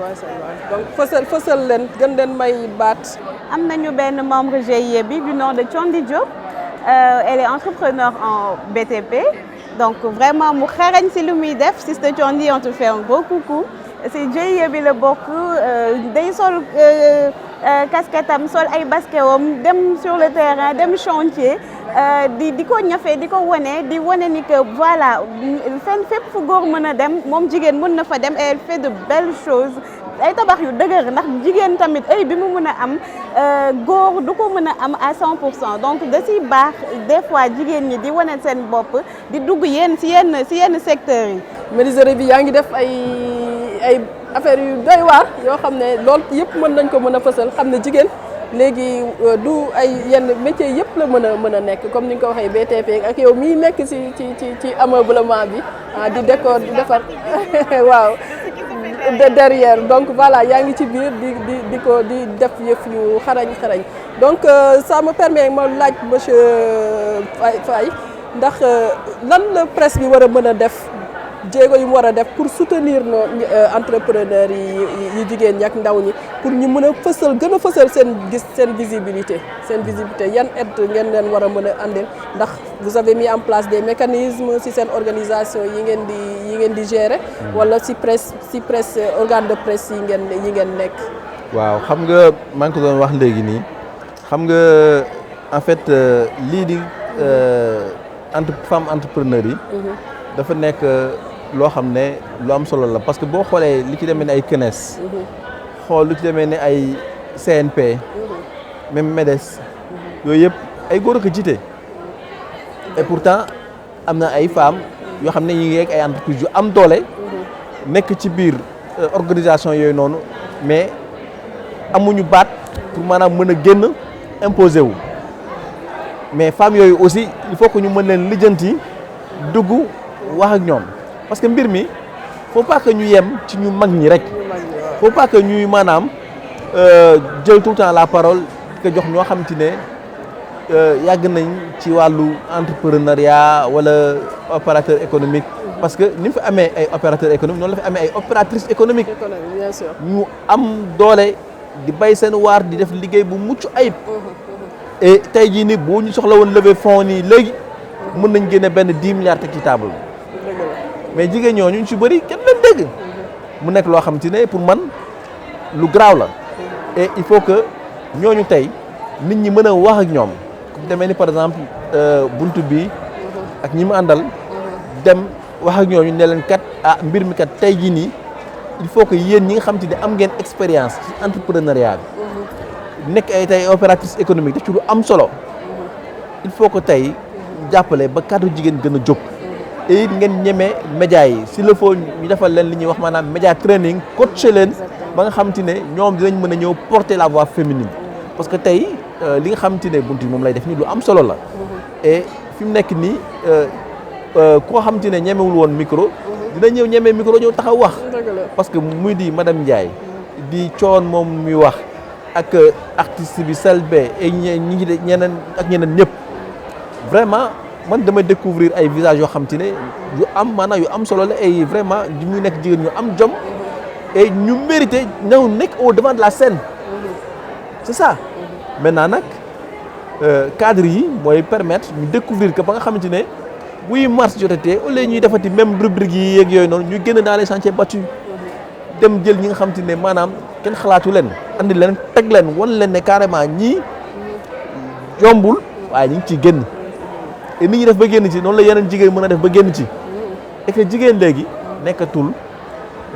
donc fësal leen gën leen may baat. am nañu benn membre GIE bi du nom de Thiondi Diop elle est entrepreneur en BTP donc vraiment mu xarañ si lu muy def Sister Thiondi on te fait un gros coucou si GIE bi la bokk day sol casquette am sol ay basket am dem sur le terrain dem chantier di ko ñafe di ko wane ni que voilà fenn fépp fu góor mën a dem moom jigéen mën na fa dem et elle fait de belles choses ay tabax yu dëgër ndax jigéen tamit ay bi mu mën a am góor du ko mën a am à 100% donc da si baax des fois jigéen ñi di wane seen bopp di dugg si yenn secteurs yi. menuiserie bi yaa ngi def ay affaire yu doy waar yoo xam ne loolu yëpp mën a fësal xam ne jigéen léegi du ay yenn métier yëpp la mën a nekk comme ni nga ko waxee BTP ak yow mii nekk ci ameublement bi di décor di defar waaw derrière donc voilà yaa ngi ci biir di def yëf yu xarañ donc ça me permet ma laaj monsieur Faye ndax lan la presse bi war a mën a def jéego yu mu war a def pour soutenir nos entrepreneurs yi jigéen ñi ak ndaw ñi pour ñu mën a fësal gën a fësal seen visibilité yan aide ngeen leen war a mën a andil ndax vous avez mis en place des mécanismes ci seen organisation yi ngeen di gérer wala ci presse organe de presse yi ngeen nekk. waaw xam nga maa ngi ko doon wax léegi nii xam nga en fait lii di femme entrepreneur yi. dafa nekk loo xam ne lu am solo la parce que boo xoolee li ci demee ne ay CNES. xool lu ci demee ne ay CNP. même MEDES. yooyu yëpp ay góor a ko jiite. et pourtant am na ay femmes yoo xam ne ñu ngi ak ay entreprises yu am doole. nekk ci biir organisation yooyu noonu mais amuñu baat pour maanaam mën a génn imposer wu. mais femmes yooyu aussi il faut que ñu mën leen lijjanti dugg wax ak ñoom parce que mbir mi faut pas que ñu yem ci ñu mag ñi rek. faut pas que ñuy maanaam jël tout le temps la parole di ko jox ñoo xam te ne yàgg nañ ci wàllu entrepreneuriat wala opérateur économique. parce que ni mu fi amee ay opérateur économique noonu la fi amee ay opératrices économiques. bien sûr ñu am doole di bay seen waar di def liggéey bu mucc ayib. et tey jii nii boo ñu soxla woon lever fonds nii léegi mën nañ génne benn 10 milliards teg ci table mais jigéen ñooñu ñu ci bëri kenn leen dégg. mu nekk loo xam te ne pour man lu garaaw la. et il faut que ñooñu tey nit ñi mën a wax ak ñoom comme demee ni par exemple buntu bi ak ñi mu àndal dem wax ak ñooñu ne leen kat mbir mi kat tey jii nii il faut que yéen ñi nga xam te ne am ngeen expérience ci entrepreneuriat bi. nekk ay tey opératrice économique daf ci lu am solo il faut que tey jàppale ba kàddu jigéen gën a jóg et it ngeen ñeme média yi s'il le faut ñu defal leen li ñuy wax maanaam média training coacher leen ba nga xam te ne ñoom dinañ mën a ñëw porter la voix féminine parce que tey li nga xam te ne buntu moom lay def nii lu am solo la et fi mu nekk nii koo xam te ne ñemewul woon micro dina ñëw ñeme micro ñëw taxaw wax parce que muy di madame Ndiaye di coon moom muy wax ak artiste bi Selbé et ñeneen ak ñeneen ñëpp vraiment man damay découvrir ay visages yoo xam te ne yu am maanaam yu am solo la et vraiment ñu nekk jigéen ñu am jom et ñu mérité ñëw nekk au devant de la scène c'est ça. maintenant nag cadre yi mooy permettre ñu découvrir que ba nga xamante ne buy mars jotatee au lieu ñuy defati même rubrique yi yeeg yooyu noonu ñu génn dans les chantiers battus dem jël ñi nga xamante ne maanaam kenn xalaatu leen andi leen teg leen wan leen ne carrément ñii yombul waaye ñu ngi ciy génn et nit ñi def ba génn ci noonu la yeneen jigéen mën a def ba génn ci et que jigéen léegi nekkatul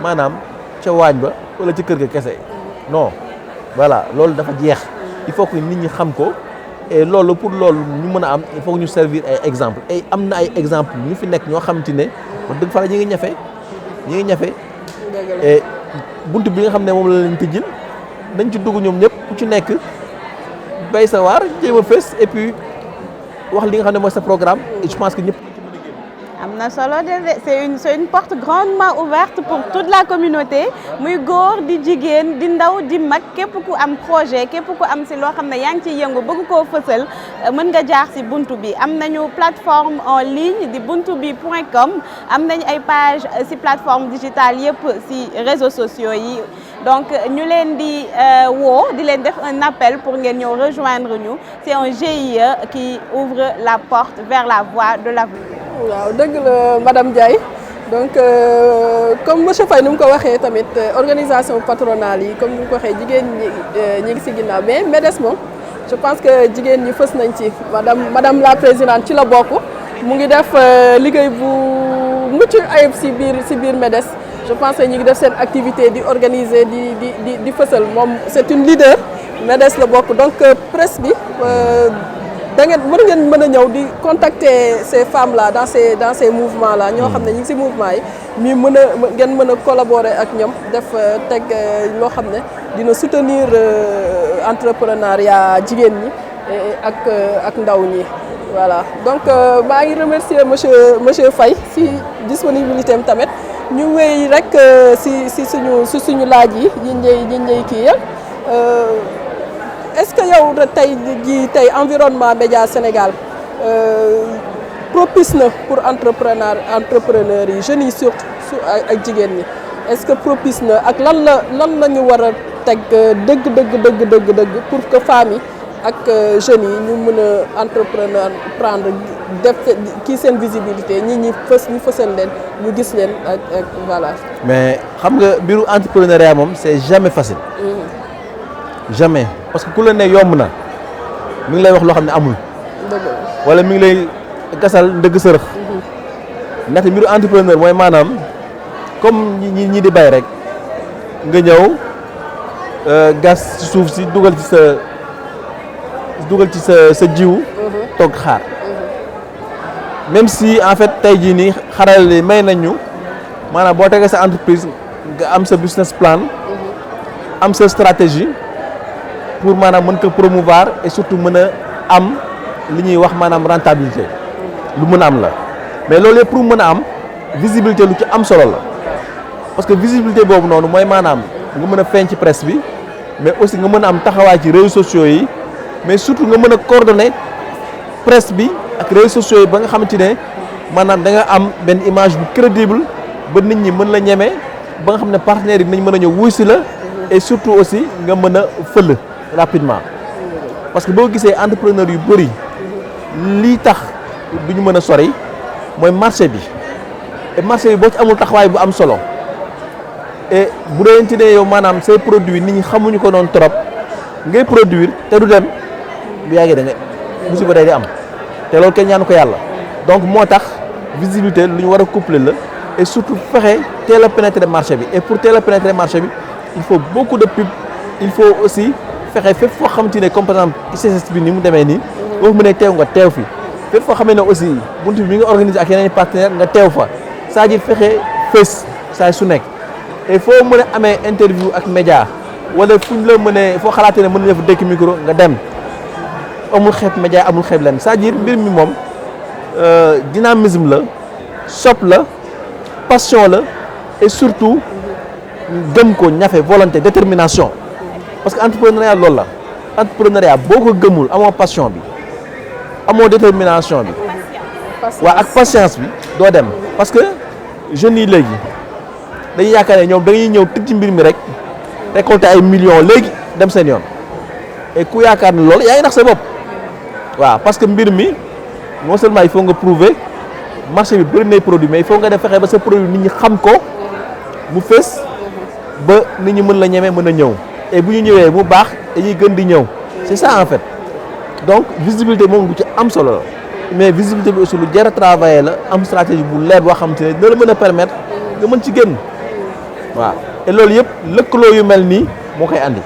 maanaam ca waañ ba wala ci kër ga kese non voilà loolu dafa jeex il faut que nit ñi xam ko et loolu pour loolu ñu mën a am il faut que ñu servir ay exemple et am na ay exemple ñu fi nekk ñoo xamante ne wax dëgg fa la ñi ngi ñafe et buntu bi nga xam ne moom la leen tëjil nañ ci dugg ñoom ñëpp ku ci nekk bay sa waar jéem a fës et puis wax li nga xam ne mooy sa programme et je pense que ñëpp am na solo de c'est une porte grandement ouverte pour toute la communauté muy góor di jigéen di ndaw di mag képp ku am projet képp ku am si loo xam ne yaa ngi ciy yëngu bëgg koo fësal mën nga jaar si buntu bi am nañu plateforme en ligne di buntubi.com am nañu ay page si plateforme digitale yëpp si réseaux sociaux yi donc ñu leen di woo di leen def un appel pour ngeen ñëw rejoindre ñu c'est un GIE qui ouvre la porte vers la voie de l'avenir. waaw dëgg la madame Ndiaye donc comme monsieur Faye ni mu ko waxee tamit organisation patronale yi comme ni mu ko waxee jigéen ñi ngi si ginnaaw mais MEDES moom je pense que jigéen ñi fës nañ ci madame la présidente ci la bokk mu ngi def liggéey bu mucc ayib si biir MEDES je pense que ñi ngi def seen activité di organiser di fësal moom c'est une leader MEDES la bokk donc presse bi da ngeen mën a ñëw di contacter ces femmes là dans ces mouvements là ñoo xam ne ñi ngi ci mouvement yi ñu ngeen mën a collaborer ak ñoom def teg loo xam ne dina soutenir entrepreneuriat jigéen ñi ak ndaw ñi voilà donc maa ngi remercier monsieur Faye ci disponibilité am tamit ñu wéy rek ci suñu laaj yi yiñ kii yëpp est-ce que yow tey environnement média Sénégal propice na pour entrepreneurs yi jeunes yi surtout ak jigéen ñi est-ce que propice na ak lan la ñu war a teg dëgg pour que femmes yi ak jeunes yi ñu mën a entreprendre def kii seen visibilité ñi fësal leen ñu gis leen ak voilà. mais xam nga mbiru entrepreneuriat moom c'est jamais facile. jamais parce que ku la ne yomb na mi ngi lay wax loo xam ne amul. wala mi ngi lay gasal ndëgg sërëx. ndaxte mbiru entrepreneur mooy maanaam comme ñi di bay rek nga ñëw gas ci suuf si dugal ci sa jiwu. toog xaar. même si en fait tey jii nii xaral li may nañu maanaam boo tegee sa entreprise nga am sa business plan. am sa stratégie pour maanaam mën ko promouvoir et surtout mën a am li ñuy wax maanaam rentabilité lu mën a am la mais loolu yëpp pour mën a am visibilité lu ci am solo la parce que visibilité boobu noonu mooy maanaam nga mën a feeñ ci presse bi mais aussi nga mën a am taxawaay ci réseaux sociaux yi mais surtout nga mën a coordonner presse bi ak réseaux sociaux yi ba nga xamante ne maanaam da nga am benn image bu crédible ba nit ñi mën la ñeme ba nga xam ne partenaires yi dinañ mën a ñëw wuy si la et surtout aussi nga mën a fël rapidement parce que boo gisee entrepreneur yu bëri lii tax du ñu mën a sori mooy marché bi et marché bi boo ci amul taxawaay bu am solo et bu dee ne yow maanaam say produits nit ñi xamuñu ko noonu trop ngay produire te du dem bu yàggee da nga musiba day di am te loolu kenn ñaanu ko yàlla donc moo tax visibilité lu ñu war a coupler la et surtout fexe teel a pénétrer marché bi et pour teel a pénétrer marché bi il faut beaucoup de pub il faut aussi fexe fépp foo xamante ne comme par exemple ICS bi ni mu demee nii boo mënee teew nga teew fi fépp foo xamee ne aussi buntu bi nga organiser ak yeneen partenaire nga teew fa c'est-à-dire fexe fës saa su nekk et foo mën a amee interview ak média wala fu ñu la mënee foo xalaatee ne mën na def dëkk micro nga dem amul xeeb média amul xeeb leen c'est-à-dire mbir mi moom dynamisme la sop la passion la et surtout gëm ko ñafe volonté détermination parce que entrepreneuriat loolu la entrepreneuriat boo ko gëmul amoo passion bi amoo détermination bi waaw ak patience bi doo dem parce que jeunes yi léegi dañuy yaakaar ne ñoom dañuy ñëw tëj ci mbir mi rek récolter ay millions léegi dem seen yoon et ku yaakaar ne loolu yaa ngi nax sa bopp waaw parce que mbir mi non seulement il faut nga prouver marché bi bëri nay produit mais il faut nga def fexe ba sa produit nit ñi xam ko mu fës ba nit ñi mën la ñeme mën a ñëw et bu ñu ñëwee mu baax dañuy gën di ñëw c'est ça en fait donc visibilité moom lu ci am solo la mais visibilité bi aussi lu jar a travailler la am stratégie bu leer boo xam te ne dina la mën a permettre nga mën ci génn waaw et loolu yëpp lëkkaloo yu mel nii moo koy andi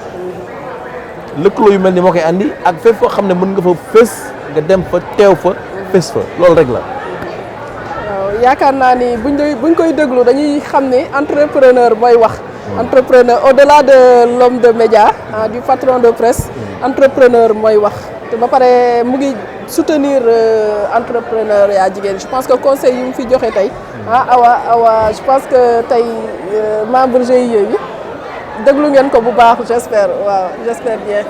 lëkkaloo yu mel nii moo koy andi ak fépp foo xam ne mën nga fa fës nga dem fa teew fa fës fa loolu rek la. waaw yaakaar naa ni buñ koy déglu dañuy xam ne entrepreneur mooy wax. entrepreneur au-delà de l'homme de média du patron de presse entrepreneur mooy wax te ba pare mu ngi soutenir entrepreneur yaa jigéen je pense que conseil yu mu fi joxe tey awa je pense que tey membre GIE yi déglu ngeen ko bu baax j'espère bien.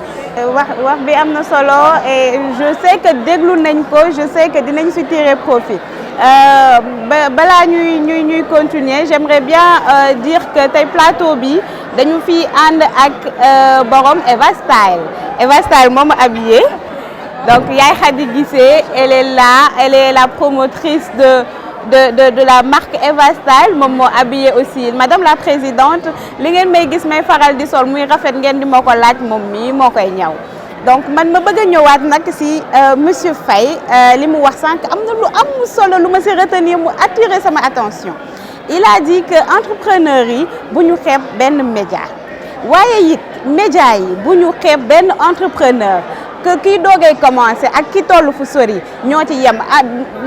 wax bi am na solo et je sais que déglu nañ ko je sais que dinañ si tirer profit. balaa ñuy continuer j'aimerais bien dire que tey plateau bi dañu fi ànd ak borom Eva Style moom habillé donc Yaay Khady Guissé elle est là elle est la promotrice de la marque Eva Style moom moo habillé aussi madame la présidente li ngeen may gis may faral di sol muy rafet ngeen di moo ko laaj moom mii moo koy ñaw donc man ma bëgg a ñëwaat nag si monsieur Faye li mu wax sànq am na lu am solo lu ma si retenir mu attirer sama attention il a dit que entrepreneurs yi bu ñu xeeb benn média waaye it média yi bu ñu xeeb benn entrepreneur que kii doogay commencé ak ki toll fu sori ñoo ci yem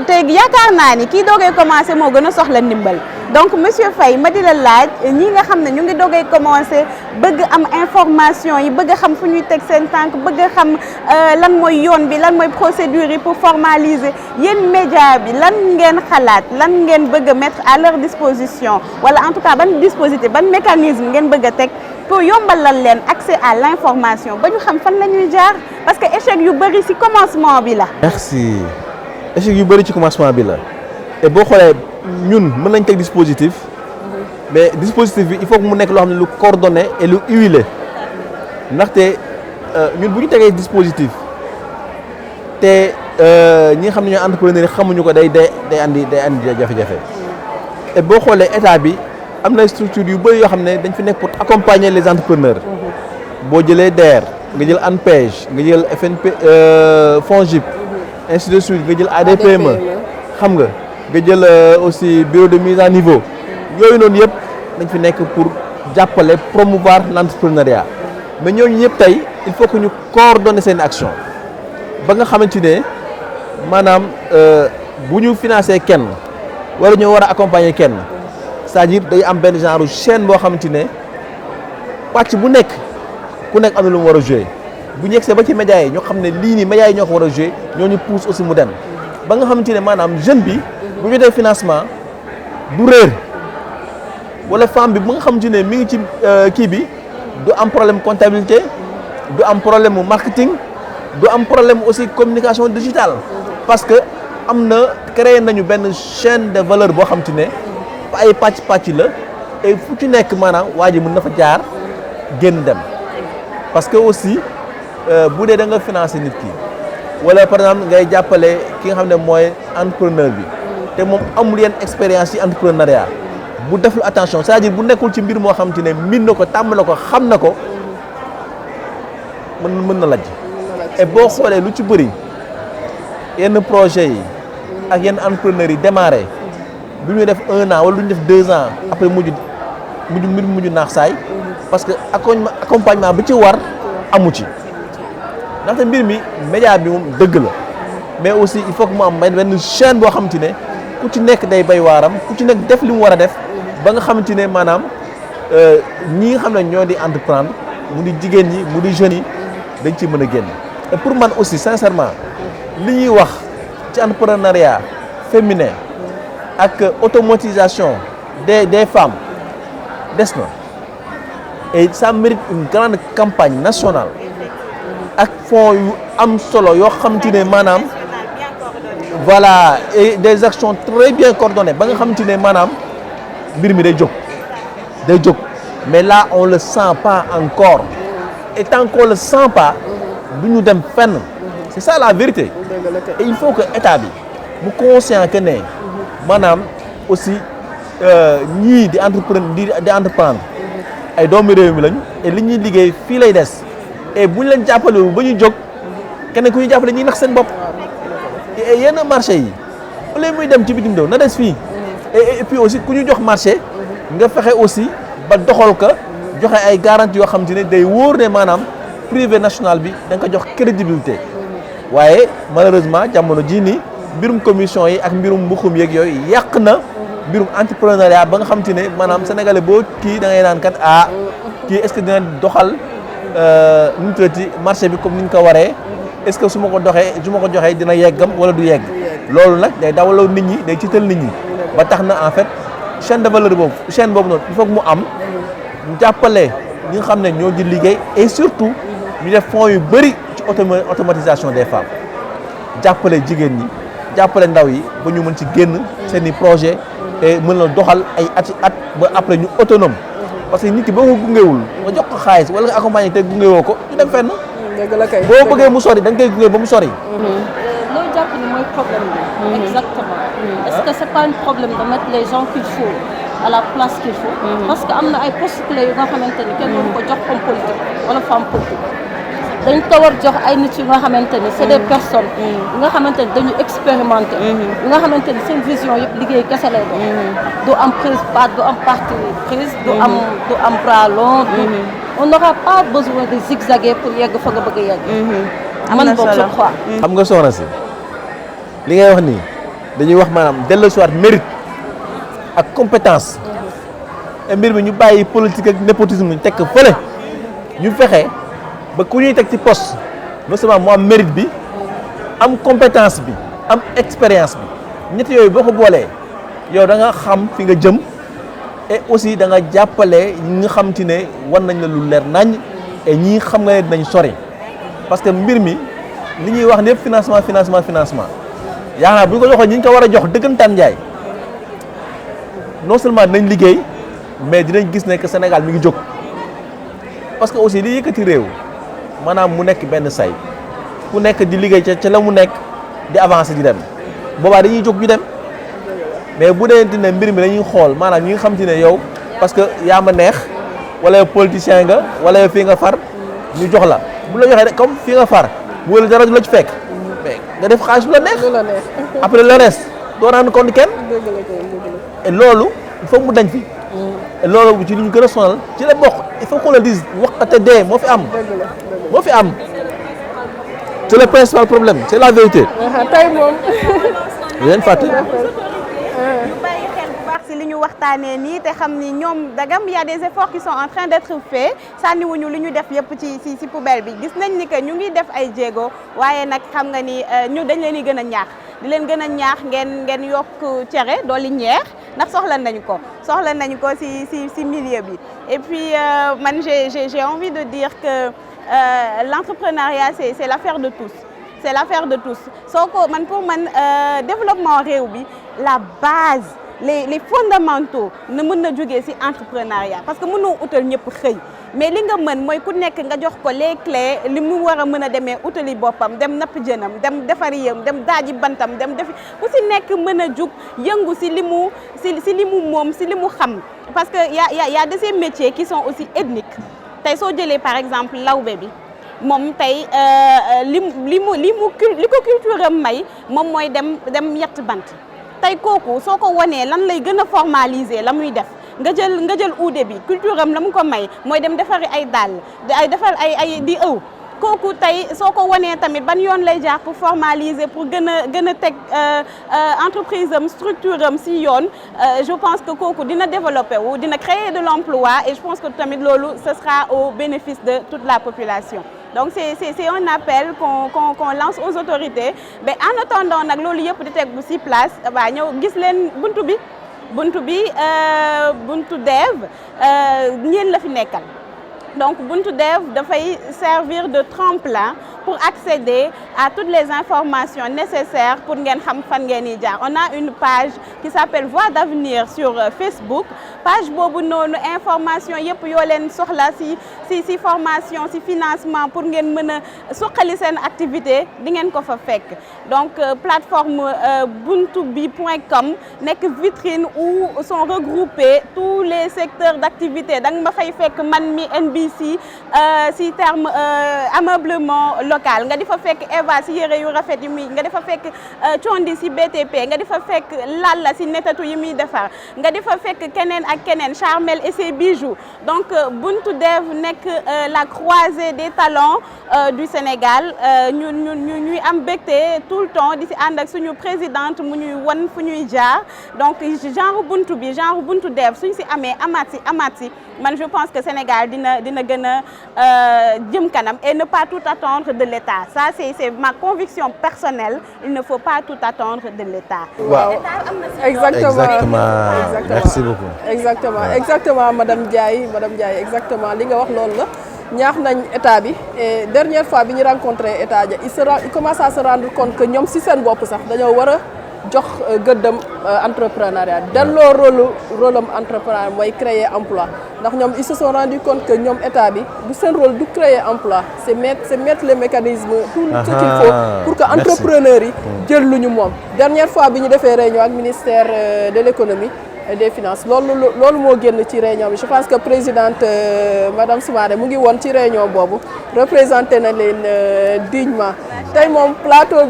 te yaakaar naa ni kii doogay commencé moo gën a soxla ndimbal donc monsieur Faye ma di la laaj ñi nga xam ne ñu ngi doogay commencé bëgg am information yi bëgg xam fu ñuy teg seen tànk bëgg xam lan mooy yoon bi lan mooy procédure yi pour formaliser yéen média bi lan ngeen xalaat lan ngeen bëgg a mettre à leur disposition wala en tout cas ban dispositif ban mécanisme ngeen bëgg a teg pour yombalal leen accès à l'information ba ñu xam fan la ñuy jaar parce que échec yu bëri ci commencement bi la. merci échec yu bëri ci commencement bi la et boo xoolee ñun mën nañ teg dispositif mais dispositif bi il faut que mu nekk loo xam ne lu coordonné et lu huilé ndaxte ñun bu ñu tegee dispositif te ñi nga xam ne ñoo entrepreneur yi xamuñu ko day andi jafe-jafe et boo xoolee état bi am na structure yu bëri yoo xam ne dañ fi nekk pour accompagner les entrepreneurs boo jëlee DER nga jël ANPEJ nga jël FNP FONGIP ainsi de suite nga jël ADPME xam nga jël aussi bureau de mise à niveau yooyu noonu yëpp dañ fi nekk pour jàppale promouvoir l'entrepreneuriat mais ñooñu ñëpp tey il faut que ñu coordonner seen action ba nga xamante ne maanaam bu ñu financer kenn wala ñoo war a accompagner kenn c'est-à-dire day am benn genre chaîne boo xamante ne pàcc bu nekk ku nekk am na lu mu war a jouer bu ñu yegsee ba ci médias yi ñoo xam ne lii nii médias yi ñoo ko war a jouer ñoo ñu pousse aussi mu dem ba nga xamante ne maanaam jeune bi bu ñu dee financement du réer wala femme bi bu nga xamante ne mi ngi ci kii bi du am problème comptabilité du am problème mu marketing du am problème aussi communication digitale parce que am na créé nañu benn chaîne de valeur boo xamante ne ay pàcc la et fu ci nekk maanaam waa ji mën na fa jaar génn dem parce que aussi bu dee da nga financer nit ki wala par exemple ngay jàppale ki nga xam ne mooy entrepreneur bi te moom amul yenn expérience ci entrepreneuriat bu deful attention c'est-à-dire bu nekkul ci mbir moo xamante ne min na ko tàmm na ko xam na ko mën na lajj et boo xoolee lu ci bëri yenn projet yi ak yenn entrepreneurs yi démarré du ñu def 1 an wala du ñu def 2 ans après mujj naax saay parce que accompagnement bi ci war amu ci ndaxte mbir mi média bi moom dëgg la mais aussi il faut que mu am benn chaîne boo xamante ne ku ci nekk day bay waaram ku ci nekk def li mu war a def ba nga xamante ne maanaam ñi nga xam ne ñoo di entreprendre mu di jigéen ñi mu di jeunes yi dañ ci mën a génn et pour man aussi sincèrement li ñuy wax ci entrepreneuriat féminin ak automatisation des femmes des na et ça mérite une grande campagne nationale ak fonds yu am solo yoo xamante ne maanaam voilà et des actions très bien coordonnées ba nga xamante ne maanaam mbir mi day jóg mais là on le sent pas encore et tant qu'on le sent pas du ñu dem fenn c'est ça la vérité et il faut que état bi mu conscient que ne maanaam aussi ñii di entreprendre ay doomu réew mi lañu et li ñuy liggéey fii lay des et bu ñu leen jàppalewul ba ñu jóg keneen ku ñu jàppale ñuy nax seen bopp et yenn marché yi au lieu muy dem ci bitim réew na des fii et puis aussi ku ñu jox marché nga fexe aussi ba doxal ko joxe ay garantie yoo xam te ne day wóor ne maanaam privé national bi da nga ko jox crédibilité waaye malheureusement jamono jii nii mbirum commission yi ak mbirum mbuxum yeeg yooyu yàq na mbirum entrepreneuriat ba nga xam te ne maanaam sénégalais boo kii da ngay naan kat kii est-ce que dina doxal nu mu tuddati marché bi comme ni ñu ko waree est-ce que su ma ko joxee dina yeggam wala du yegg loolu nag day dawaloo nit ñi day ciital nit ñi ba tax na en fait chaîne de valeur boobu noonu il faut que mu am ñu jàppale ñi nga xam ne ñoo di liggéey et surtout ñu def fonds yu bëri ci automatisation des femmes jàppale jigéen ñi jàppale ndaw yi ba ñu mën ci génn seen i projet et mën na doxal ay at ba après ñu autonome parce que nit ki boo ko gungewul nga jox ko xaalis wala nga accompagner te gungewoo ko ñu dem fenn. dëgg la kay boo bëggee mu sori da nga koy gunge ba mu sori. loolu jàpp ni mooy problème bi. exactement. est-ce que c'est pas un problème de mettre les gens qu'il faut à la place qu'il faut. parce que am na ay postes clés yu nga xamante ni kenn waru ko jox homme politique wala femme politique. dañ ko war jox ay nit yu nga xamante ni c'est des personnes yi nga xamante ni dañu expérimenter yi nga xamante ni seen vision yëpp liggéey kese lay doon du am prise du am partie prise du am bras long on n'aura pas besoin de zigzaguer pour yegg fa nga bëgg a yegg man boobu je crois xam nga soxna si li ngay wax nii dañuy wax maanaam dellusiwaat mérite ak compétence et mbir mi ñu bàyyi politique ak népotisme ñu tekk fële ñu fexe ba ku ñuy teg ci poste non seulement mu am mérite bi am compétence bi am expérience bi ñett yooyu boo ko boolee yow da nga xam fi nga jëm et aussi da nga jàppale ñi nga xam ci ne war nañ la lu leer nañ et ñii xam nga ne dinañ sori parce que mbir mi li ñuy wax lépp financement yaakaar naa bu ñu ko joxoon ñi ñu ko war a jox dëggantaan njaay non seulement dinañ liggéey mais dinañ gis ne que Sénégal mi ngi jóg parce que aussi li yëkkati réew maanaam mu nekk benn say ku nekk di liggéey ca la mu nekk di avancer di dem boobaa dañuy jóg ñu dem mais bu dee ne mbir mi dañuy xool maanaam ñi nga xam te ne yow parce que yaa ma neex wala yow politicien nga wala yow fii nga far ñu jox la bu la joxee comme fii nga far bu la dara du la ci fekk mais nga def xaalis bu la neex après le reste doo naan compte kenn et loolu il faut mu dañ fi et loolu ci li ñu gën a sonal ci la bokk il faut qu'on le dise waxate dee moo fi am c'est le principal problème c'est la vérité tey moom leen fàtte si li ñu waxtaanee nii te xam ni ñoom dagam y a des efforts qui sont en train d'être faits sànniwuñu li ñu def yëpp ci poubelle bi gis nañ ni que ñu ngi def ay jéego waaye nag xam nga ni ñu dañ leen di gën a ñaax di leen gën a ñaax ngeen yokk cere dooli ñeex ndax soxla nañu ko ci milieu bi et puis man j'ai envie de dire que l'entrepreneuriat c'est l'affaire de tous c'est l'affaire de tous soo ko man pour man développement réew bi la base les fondamentaux na mën na jógee ci entrepreneuriat parce que mënoo utal ñëpp xëy mais li nga mën mooy ku nekk nga jox ko les clés li mu war a mën a demee utali boppam dem napp jënam dem defari yëm dem daaji bantam dem defi ku ci nekk mën a jug yëngu ci li mu moom ci li mu xam parce que y a de ces métiers qui sont aussi ethniques tey soo jëlee par exemple lawbe bi moom tey li ko culture am may moom mooy dem yett bant tey kooku soo ko wanee lan lay gën a formaliser la muy def nga jël uude bi culture am la mu ko may mooy dem defari ay dàll ay di ëw kooku tey soo ko wanee tamit ban yoon lay jaar pour formaliser pour gën a teg entreprise am structure am si yoon je pense que kooku dina développer wu dina créer de l'emploi et je pense que tamit loolu ce sera au bénéfice de toute la population donc c'est un appel qu'on lance aux autorités mais en attendant nag loolu yëpp di teg bu ci place waa ñëw gis leen buntu bi buntu dev ñeen la fi nekkal donc buntu dev dafay servir de tremplin pour accéder à toutes les informations nécessaires pour ngeen xam fan ngeen di jaar on a une page qui s'appelle Voix d'avenir sur Facebook page boobu noonu information yëpp yoo leen soxla ci formation ci financement pour ngeen mën a suqali seen activité di ngeen ko fa fekk donc plateforme buntubi.com nekk vitrine où sont regroupés tous les secteurs d'activité danga ma fay fekk man mi NBC ci terme ameublement local nga di fa fekk Eva ci yére yu rafet yi muy nga di fa fekk Condi ci BTP nga di fa fekk Lalla ci netatu yi muy defar nga di fa fekk keneen ak keneen Charmel et ses bijoux donc buntu dev nekk la croisée des talents du Sénégal ñuy am mbégte tout le temps di ci ànd ak suñu présidente mu ñuy won fu ñuy jaar donc genre buntu dev suñ ci amee amaat ci man je pense que Sénégal dina gën a jëm kanam et ne pas tout attendre de l'État ça c'est ma conviction personnelle il ne faut pas tout attendre de l'État. waaw exactement merci beaucoup. exactement madame Ndiaye exactement li nga wax loolu la ñaax nañ état bi et dernière fois bi ñu rencontré état ja il commence à se rendre compte que ñoom ci seen bopp sax dañoo war a jox gëddam entrepreneuriat delloo rôle am entrepreneuriat mooy créer emploi ndax ñoom ils se sont rendu compte que ñoom état bi du seen rôle du créer emploi c'est mettre les mécanismes tout ce qu'il faut pour que entrepreneurs yi jël lu ñu moom dernière fois bi ñu defee réunion ak ministère de l'économie et des finances loolu moo génn ci réunion bi je pense que présidente madame Soumaré mu ngi woon ci réunion boobu représenté na leen dignement tey moom plateau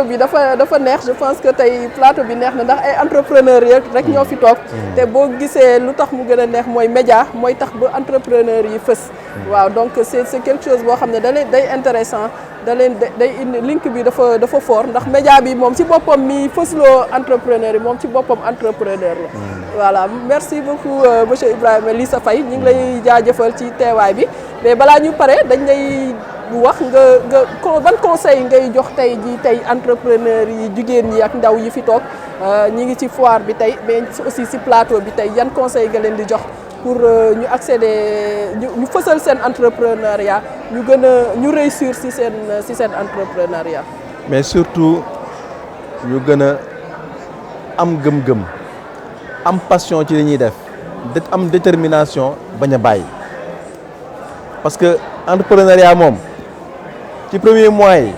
bi dafa neex je pense que tey plateau bi neex na ndax ay entrepreneurs yi rek ñoo fi toog te boo gisee lu tax mu gën a neex mooy média mooy tax ba entrepreneurs yi fës waaw donc c'est quelque chose boo xam ne day intéressant day indi link bi dafa fort ndax média bi moom ci boppam mi fësloo entrepreneur yi moom ci boppam entrepreneur la voilà merci beaucoup monsieur Ibrahima Lissa Faye ñu ngi lay jaajëfal ci teewaay bi mais balaa ñu pare dañ lay wax nga ban conseil ngay jox tey entrepreneur yi jigéen ñi ak ndaw yi fi toog ñi ngi ci foire bi tey mais aussi ci plateau bi tey yan conseil nga leen di jox pour ñu accéder ñu fësal seen entrepreneuriat ñu réussir ci seen entrepreneuriat. mais surtout ñu gën a am gëm-gëm am passion ci li ñuy def am détermination bañ a bàyyi parce que entrepreneuriat moom ci premier mois yi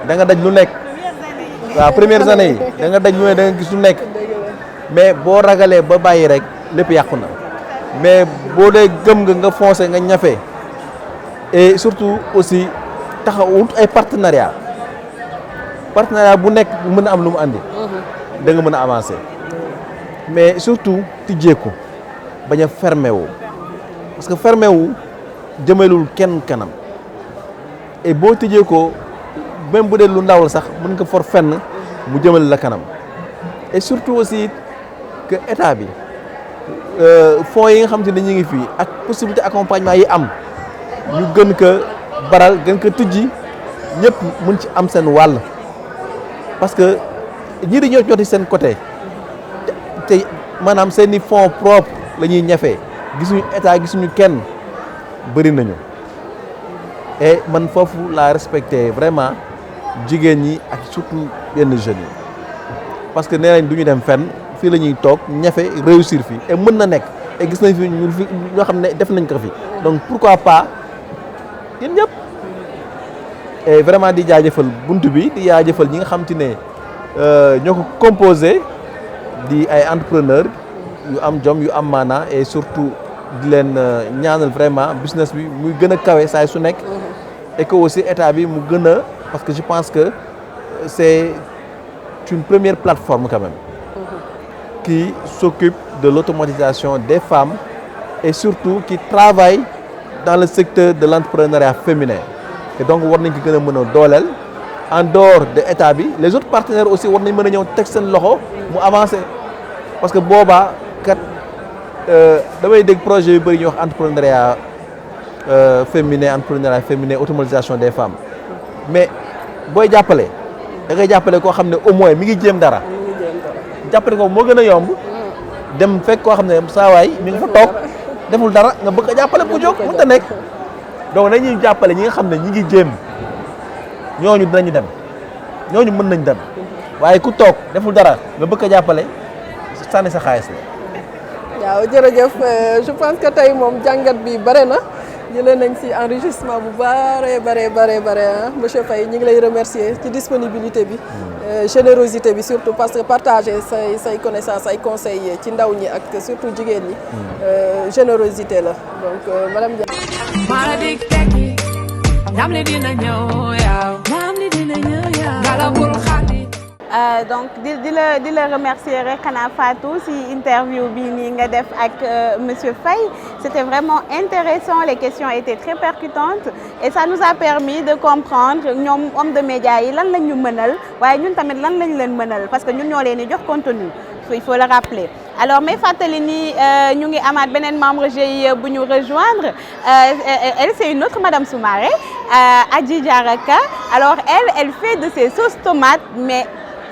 da nga daj lu nekk waaw premières années yi da nga daj lu ne da nga gis lu nekk mais boo ragalee ba bàyyi rek lépp yàqu na mais boo dee gëm nga foncé nga ñafe et surtout aussi taxawut ay partenariat bu nekk mën a am lu mu andi da nga mën a avancer mais surtout tijjeeku bañ a fermé wu parce que fermé wu jëmelul kenn kanam et boo tijjeekoo même bu dee lu ndaw la sax mën nga for fenn mu jëmale la kanam et surtout aussi que état bi fonds yi nga xam te ne ñu ngi fii ak possibilité accompagnement yi am ñu gën ko baral gën ko tijji ñëpp mën ci am seen wàll parce que ñii di ñoti seen côté te maanaam seen i fonds propre la ñuy ñafee gisuñu état gisuñu kenn bëri nañu et man foofu laa respecté vraiment jigéen ñi ak surtout yenn jeunes yi parce que nee nañ du ñu dem fenn fii la ñuy toog ñafe réussir fii et mën na nekk et gis nañ fi ñu fi ñoo xam ne def nañ ko fi donc pourquoi pas yéen ñëpp et vraiment di jaajëfal buntu bi di jaajëfal ñi nga xam te ne ñoo ko composé di ay entrepreneur yu am jom yu am maanaa et surtout di leen ñaanal vraiment business bi muy gën a kawe saay su nekk et que aussi état bi mu gën a parce que je pense que c'est une première plateforme quand même qui s'occupe de l'automatisation des femmes et surtout qui travaille dans le secteur de l'entrepreneuriat féminin et donc war nañ ko gën a mën a dooleel en dehors de état bi les autres partenaires aussi war nañ mën a ñëw teg seen loxo mu avancer parce que boobaa kat damay dégg projet yu bëri ñuy wax entrepreneuriat féminin automatisation des femmes mais booy jàppale da ngay jàppale koo xam ne au moins mi ngi jéem dara jàppale ko moo gën a yomb dem fekk koo xam ne saa waay mi nga fa toog deful dara nga bëgg a jàppale bu jóg mënut a nekk donc nañuy jàppale ñi nga xam ne ñi ngi jéem ñooñu dinañu dem ñooñu mën nañ dem waaye ku toog deful dara nga bëgg a jàppale sànni sa xaalis la. waaw jërëjëf je pense que tey moom jàngat bi bare na jëlee nañ ci enrichissement bu bare monsieur Faye ñu ngi lay remercier ci disponibilité bi générosité bi surtout parce que partager say connaissances say conseils ci ndaw ñi ak surtout jigéen ñi générosité la donc madame donc di la remercier rek xanaa Fatou si interview bi nii nga def ak monsieur Faye c'était vraiment intéressant les questions étaient très percutantes et ça nous a permis de comprendre ñoom hommes de médias yi lan lañ ñu mënal waaye ñun tamit lan lañ leen mënal parce que ñun ñoo leen di jox contenu il faut le rappeler alors may fàttali ni ñu ngi amaat beneen membre GIE bu ñu rejoindre elle c'est une autre madame Soumaré Adji Diaraka alors elle fait de ces sauces tomates mais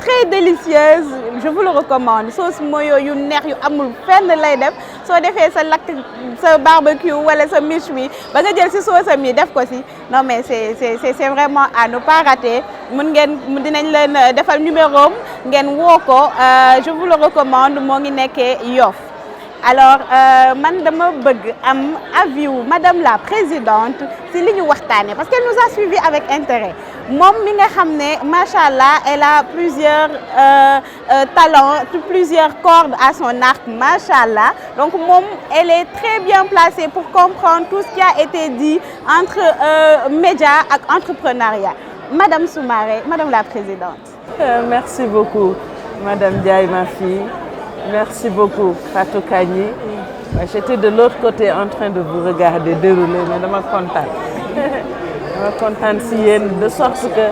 très délicieuse je vous le recommande sauce moyo yu neex yu amul fenn lay def soo defee sa lakk sa barbecue wala sa méchoui ba nga jël si sauce am yi def ko si non mais c'est vraiment à ne pas rater mun ngeen dinañ leen defal numéro ngeen woo ko je vous le recommande moo ngi nekkee Yoff alors man dama bëgg am avis wu madame la présidente si li ñu waxtaanee parce qu'elle nous a suivi avec intérêt moom mi nga xam ne macha allah elle a plusieurs talents plusieurs cordes à son arc macha allah donc moom elle est très bien placée pour comprendre tout ce qui a été dit entre médias ak entrepreneuriat madame Soumaré madame la présidente. Merci beaucoup madame Ndiaye ma fille. Merci beaucoup Fatou Kani. J'étais de l'autre côté en train de vous regarder dérouler mais dama kontaan dama kontaan si yéen de sorte que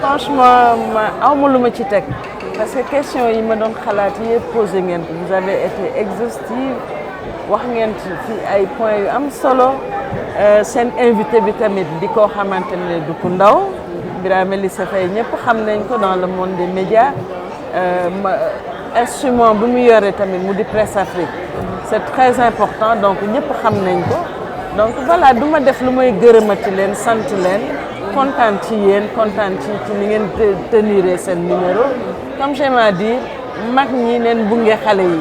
franchement ma awma lu ma ci teg parce que question yi ma doon xalaat yëpp posé ngeen ko vous avez été exhaustive wax ngeen fi ay points yu am solo seen invité bi tamit di koo xamante ne du ku ndaw Birame Lissa Faye ñëpp xam nañ ko dans le monde des médias instrument bu mu yore tamit mu di Presse Afrique c'est très important donc ñëpp xam nañ ko donc voilà du ma def lu may gërëmati leen sant leen kontaan ci yéen kontaan ci ni ngeen tenir seen numéro comme j'aime à dire mag ñi neen bunge xale yi.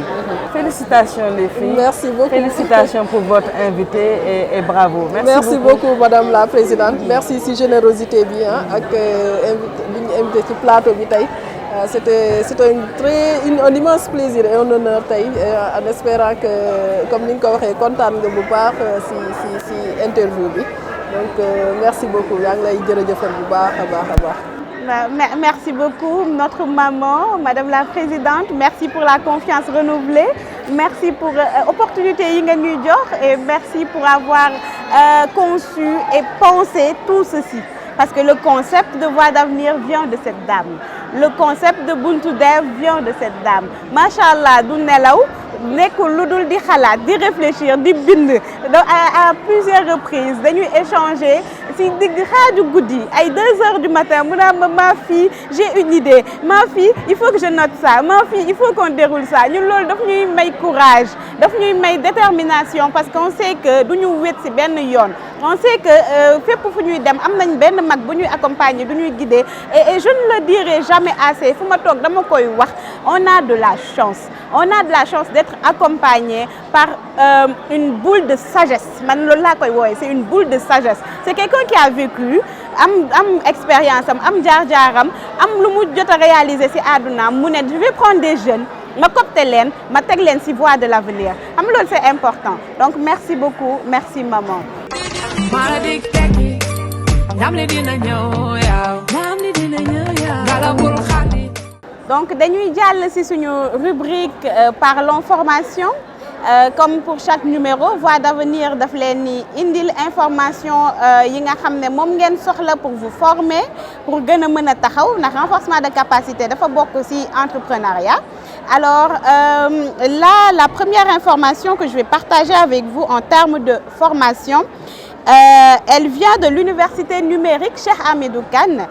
Félicitations les filles. Merci beaucoup. Félicitations pour votre invité et bravo. Merci beaucoup Madame la Présidente. Merci si générosité bi ak bi ñu invité ci plateau bi tey. C'était un immense plaisir et un honneur tey en espérant que comme ni nga ko waxee kontaan nga bu baax si interview bi donc merci beaucoup yaa ngi lay jërëjëfal bu baax a baax. Merci beaucoup notre maman, Madame la Présidente. Merci pour la confiance renouvelée. Merci pour l'opportunité et merci pour avoir conçu et pensé tout ceci. Parce que le concept de Voix d'avenir vient de cette dame. Le concept de Buntu Dev vient de cette dame. Machallah, du nelaw nekkul lu dul di xalaat di réfléchir di bind à plusieurs reprises dañuy échanger si digg xaaju guddi ay 2 heures du matin mu naan ma fille j'ai une idée ma fille il faut que je note ça ma fille il faut qu'on déroule ça ñun loolu daf ñuy may courage daf ñuy may détermination parce qu'on sait que duñu wét si benn yoon on sait que fépp fu ñuy dem am nañ benn mag bu ñuy accompagner du ñuy guider et je ne le dirai jamais assez fu ma toog dama koy wax on a de la chance d'être accompagné par une boule de sagesse. C'est une boule de sagesse. C'est quelqu'un qui a vécu, am expérience, am jaar-jaaram, am lu mu jot a réaliser ci àdduna mu ne je vais prendre des jeunes, ma copte leen, ma teg leen ci voie de l'avenir. Am loolu c'est important. Donc merci beaucoup, merci maman. Donc dañuy jàll ci suñu rubrique parlons formation comme pour chaque numéro Voix d'avenir daf leen ni indil information yi nga xam ne moom ngeen soxla pour vous former pour gën a mën a taxaw ndax renforcement de capacité dafa bokk ci entrepreneuriat. Alors là la première information que je vais partager avec vous en termes de formation elle vient de l'université numérique Cheikh Hamidou Kane.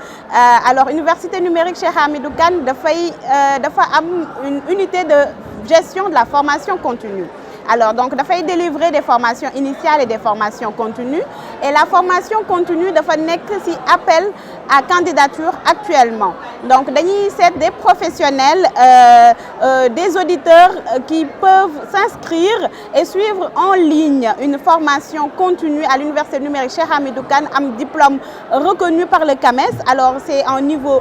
Alors université numérique Cheikh Hamidou Kane dafa am une unité de gestion de la formation continue. Alors donc dafay délivrer des formations initiales et des formations continues et la formation continue dafa nekk ci appel à candidature actuellement. Donc dañuy seet des professionnels des auditeurs qui peuvent s'inscrire et suivre en ligne une formation continue à l'université numérique Cheikh Hamidou Kane am diplôme reconnu par le CAMES. Alors c'est en niveau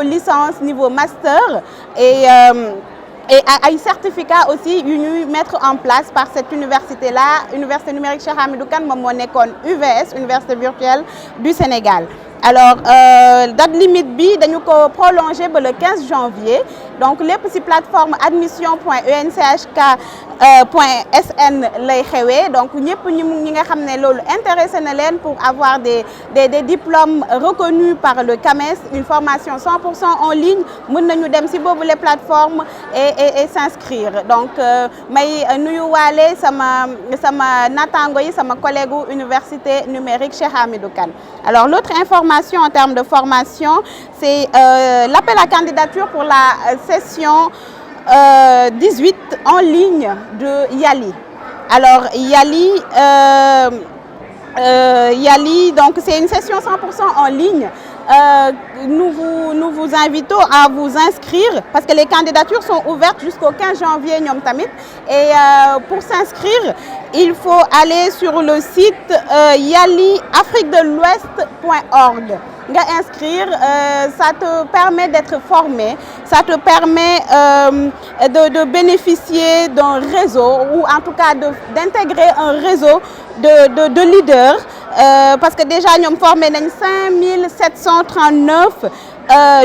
licence, niveau master et ay certificat aussi yu ñuy mettre en place par cette université-là, Université numérique Cheikh Hamidou Kane moom moo nekkoon UVS, Université virtuelle du Sénégal. Alors date limite bi dañu ko prolonger ba le 15 janvier. Donc lépp ci plateforme admission.unchk.sn lay xewee donc ñëpp ñi nga xam ne loolu intéressé na leen pour avoir des diplômes reconnus par le CAMES, une formation 100% en ligne mën nañu dem ci boobu les plateformes et s'inscrire. Donc may nuyuwaale sama natango yi sama collègue université numérique Cheikh Hamidou Kane. Alors l'autre information en termes de formation c'est l'appel à candidature pour la session 18 en ligne de YALI. Alors YALI donc c'est une session 100% en ligne. Nous vous invitons à vous inscrire parce que les candidatures sont ouvertes jusqu'au 15 janvier ñoom tamit et pour s'inscrire il faut aller sur le site yaliafriquedelouest.org. nga inscrire ça te permet d'être formé, ça te permet de bénéficier d'un réseau ou en tout cas d'intégrer un réseau de leaders parce que déjà ñoom formé nañ 5739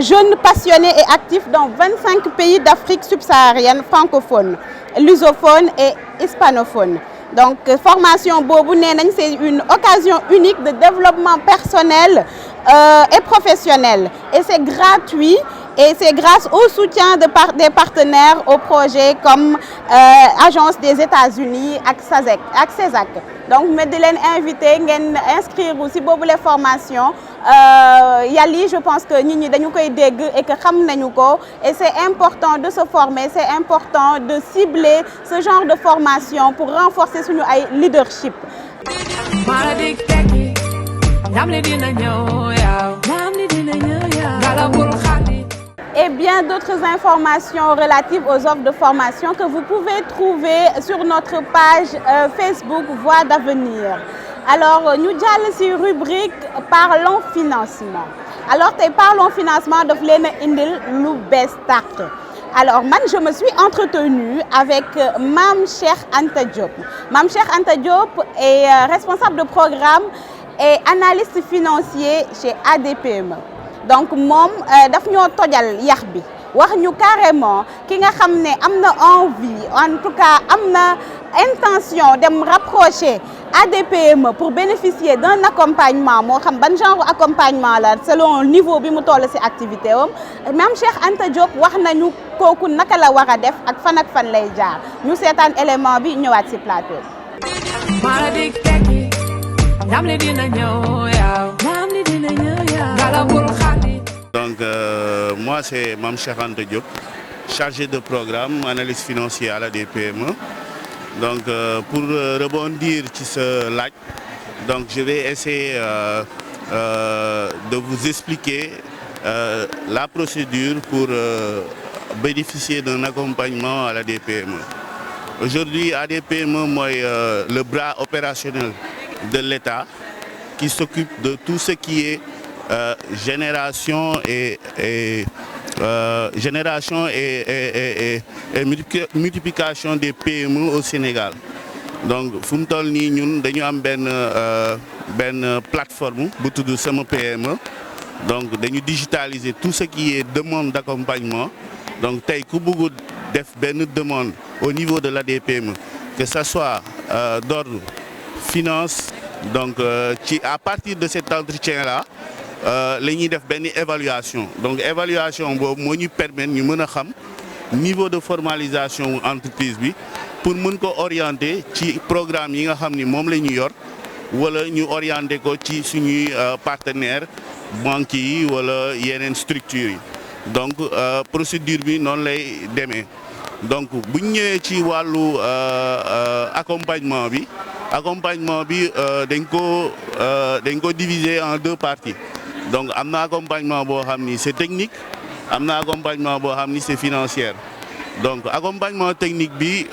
jeunes passionnés et actifs dans 25 pays d'Afrique subsaharienne francophone, lusophone et hispanophone. Donc formation boobu nee nañ c'est une occasion unique de développement personnel et professionnel et c'est gratuit et c'est grâce au soutien des partenaires au projet comme Agence des États-Unis ak CESAC. Donc mais di leen invité ngeen inscrire aussi boobu les formations YALI je pense que nit ñi dañu koy dégg et que xam nañu ko et c'est important de se former, c'est important de cibler ce genre de formation pour renforcer suñu ay leadership. Et bien d'autres informations relatives aux offres de formation que vous pouvez trouver sur notre page Facebook Voix d'avenir. Alors ñu jàll ci rubrique Parlons financement. Alors tey Parlons financement daf leen a indil lu bees tàq. Alors man je me suis entretenue avec Mame Cheikh Anta Diop. Mame Cheikh Anta Diop est responsable de programme et analyste financier chez ADPME. Donc moom daf ñoo tojal yax bi wax ñu carrément ki nga xam ne am na envie en tout cas am na intention dem rapprocher ADPME pour bénéficier d'un accompagnement moo xam ban genre accompagnement la selon niveau bi mu toll ci activité am Mame Cheikh Anta Diop wax nañu kooku naka la war a def ak fan lay jaar ñu seetaan élément bi ñëwaat ci plateau. Donc moi c'est Mame Cheikh Anta Diop, chargé de programme, analyste financier à la DPME. Donc pour rebondir sur ce lac, donc je vais essayer de vous expliquer la procédure pour bénéficier d'un accompagnement à la DPME. Aujourd'hui, ADPME mooy le bras opérationnel de l'État qui s'occupe de tout ce qui est génération et multiplication des PME au Sénégal. Donc fu mu toll nii ñun dañu am benn plateforme bu tudd Sama PME. Donc dañu digitaliser tout ce qui est demande d'accompagnement. Donc tey ku bëgg def benn demande au niveau de l'ADPME, que ça soit d'ordre finance, donc à partir de cet entretien-là la ñuy def benn évaluation. Donc évaluation boobu moo ñu permettre ñu mën a xam niveau de formalisation entreprise bi pour mën ko orienter ci programme yi nga xam ni moom la ñu yor wala ñu orienter ko ci suñuy partenaires banques yi wala yeneen structures yi. Donc procédure bi noonu lay demee. Donc bu ñu ñëwee ci wàllu accompagnement bi dañ ko diviser en deux parties. Donc am na accompagnement boo xam ni c'est technique, am na accompagnement boo xam ni c'est financier. Donc accompagnement technique bi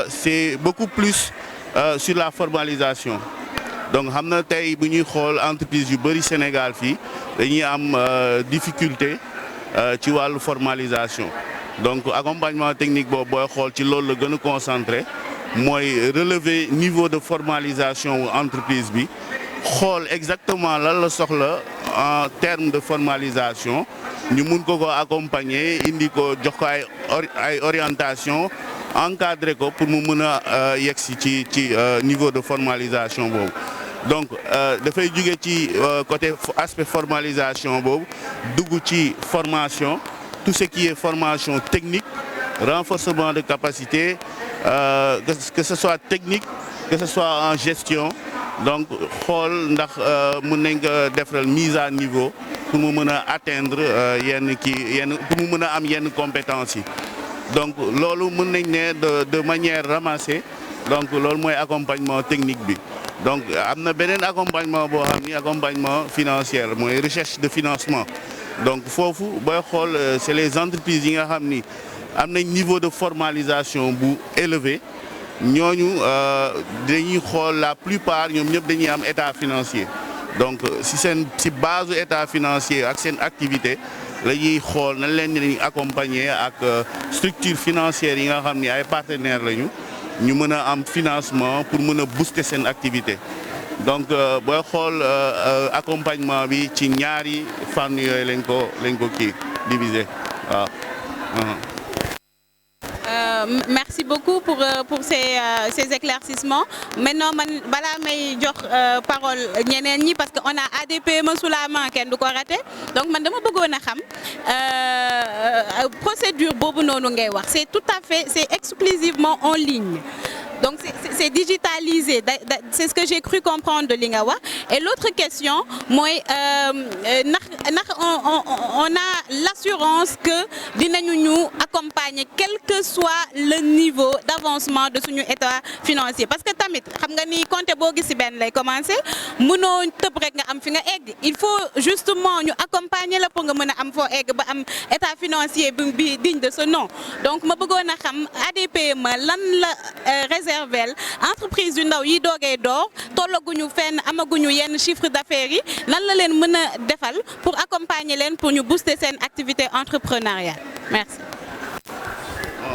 c'est beaucoup plus sur la formalisation. Donc xam na tey bu ñuy xool entreprise yu bari Sénégal fii dañuy am difficulté ci wàllu formalisation. Donc accompagnement technique boobu booy xool ci loolu la gën a concentré mooy relever niveau de formalisation entreprise bi xool exactement lan la soxla en termes de formalisation ñu mun ko accompagner indi ko jox ko ay orientation encadrer ko pour mu mën a yegsi ci niveau de formalisation boobu. Donc dafay jóge ci côté aspect formalisation boobu dugg ci formation, tout ce qui est formation technique, renforcement de capacité, que ce soit technique, que ce soit en gestion. Donc xool ndax mën nañ ko defal mise à niveau pour mu mën a atteindre pour mu mën a am yenn compétences yi. Donc loolu mën nañ ne de manière ramassée. Donc loolu mooy accompagnement technique bi. Donc am na beneen accompagnement boo xam ni accompagnement financier mooy recherche de financement. Donc foofu booy xool c'est les entreprises yi nga xam ni am nañ niveau de formalisation bu élevé. Ñooñu dañuy xool la plupart ñoom ñëpp dañuy am état financier. Donc si base état financier ak seen activité la ñuy xool nañ leen di accompagner ak structure financière yi nga xam ni ay partenaires lañu ñu mën a am financement pour mën a booster seen activité. Donc booy xool accompagnement bi ci ñaari fànn yooyu lañ ko kii diviser waaw. Merci beaucoup pour ces éclaircissements. Maintenant man balaa may jox parole ñeneen ñi parce que on a ADPME sous la main kenn du ko raté donc man dama bëggoon a xam procédure boobu noonu ngay wax c'est exclusivement en ligne. Donc c'est digitalisé, c'est ce que j'ai cru comprendre de li nga wax. Et l'autre question mooy ndax on a l'assurance que dinañu ñu accompagner quel que soit le niveau d'avancement de suñu état financier parce que tamit xam nga ni compter boo gis ci benn lay commencer mënoo tëb rek nga am fi nga egg il faut justement ñu accompagner la pour nga mën a am foo egg ba am état financier bi digne de ce nom donc ma bëggoon a xam ADPME lan la réserver entreprise yu ndaw yi doogee door tollaguñu fenn amaguñu yenn chiffre d'affaires yi lan la leen mën a defal pour accompagner leen pour ñu booster seen activité entrepreneuriale merci.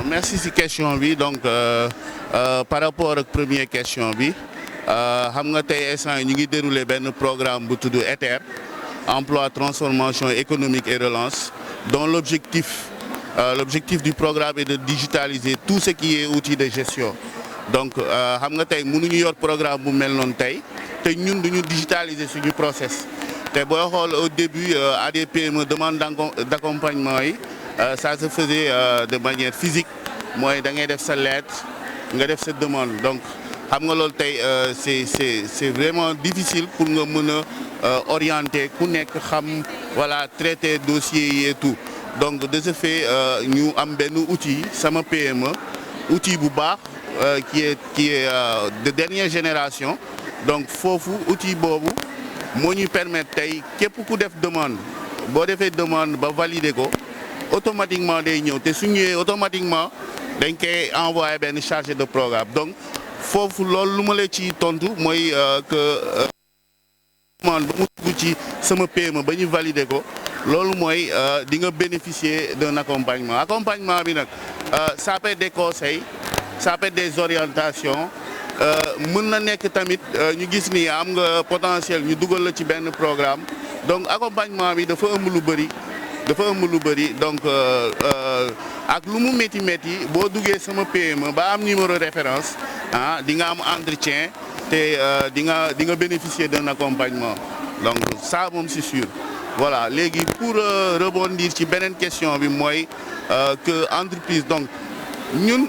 Merci ci question bi donc par rapport ak première question bi xam nga tey instant ñu ngi dérouler benn programme bu tudd ETER emploi transformation économique et relance dont l'objectif du programme est de digitaliser tout ce qui est outil de gestion donc xam nga tey mënuñu yor programme bu mel noonu tey te ñun duñu digitaliser suñu process te booy xool au début ADPME demande d'accompagnement yi ça se faisait de manière physique mooy da ngay def sa lettre nga def sa demande donc xam nga loolu tey c'est vraiment difficile pour nga mën a orienter ku nekk xam voilà traiter dossier yi et tout donc de ce fait ñu am benn outil sama PME outil bu baax qui est de dernière génération donc foofu outil boobu moo ñuy permettre tey képp ku def demande boo defee demande ba valider ko automatiquement day ñëw te su ñëwee automatiquement dañ koy envoyer benn chargé de programme donc foofu loolu lu ma la ci tontu mooy que demande ba mu dugg ci sama PME ba ñu valider ko loolu mooy di nga bénéficier d'un accompagnement bi nag ça peut être des conseils ça peut être des orientations mën na nekk tamit ñu gis ni am nga potentiel ñu dugal la ci benn programme donc accompagnement bi dafa ëmb lu bëri donc ak lu mu métti boo duggee sama PME ba am numéro référence di nga am entretien te di nga bénéficier d'un accompagnement donc ça moom c'est sûr voilà léegi pour rebondir ci beneen question bi mooy que entreprise donc ñun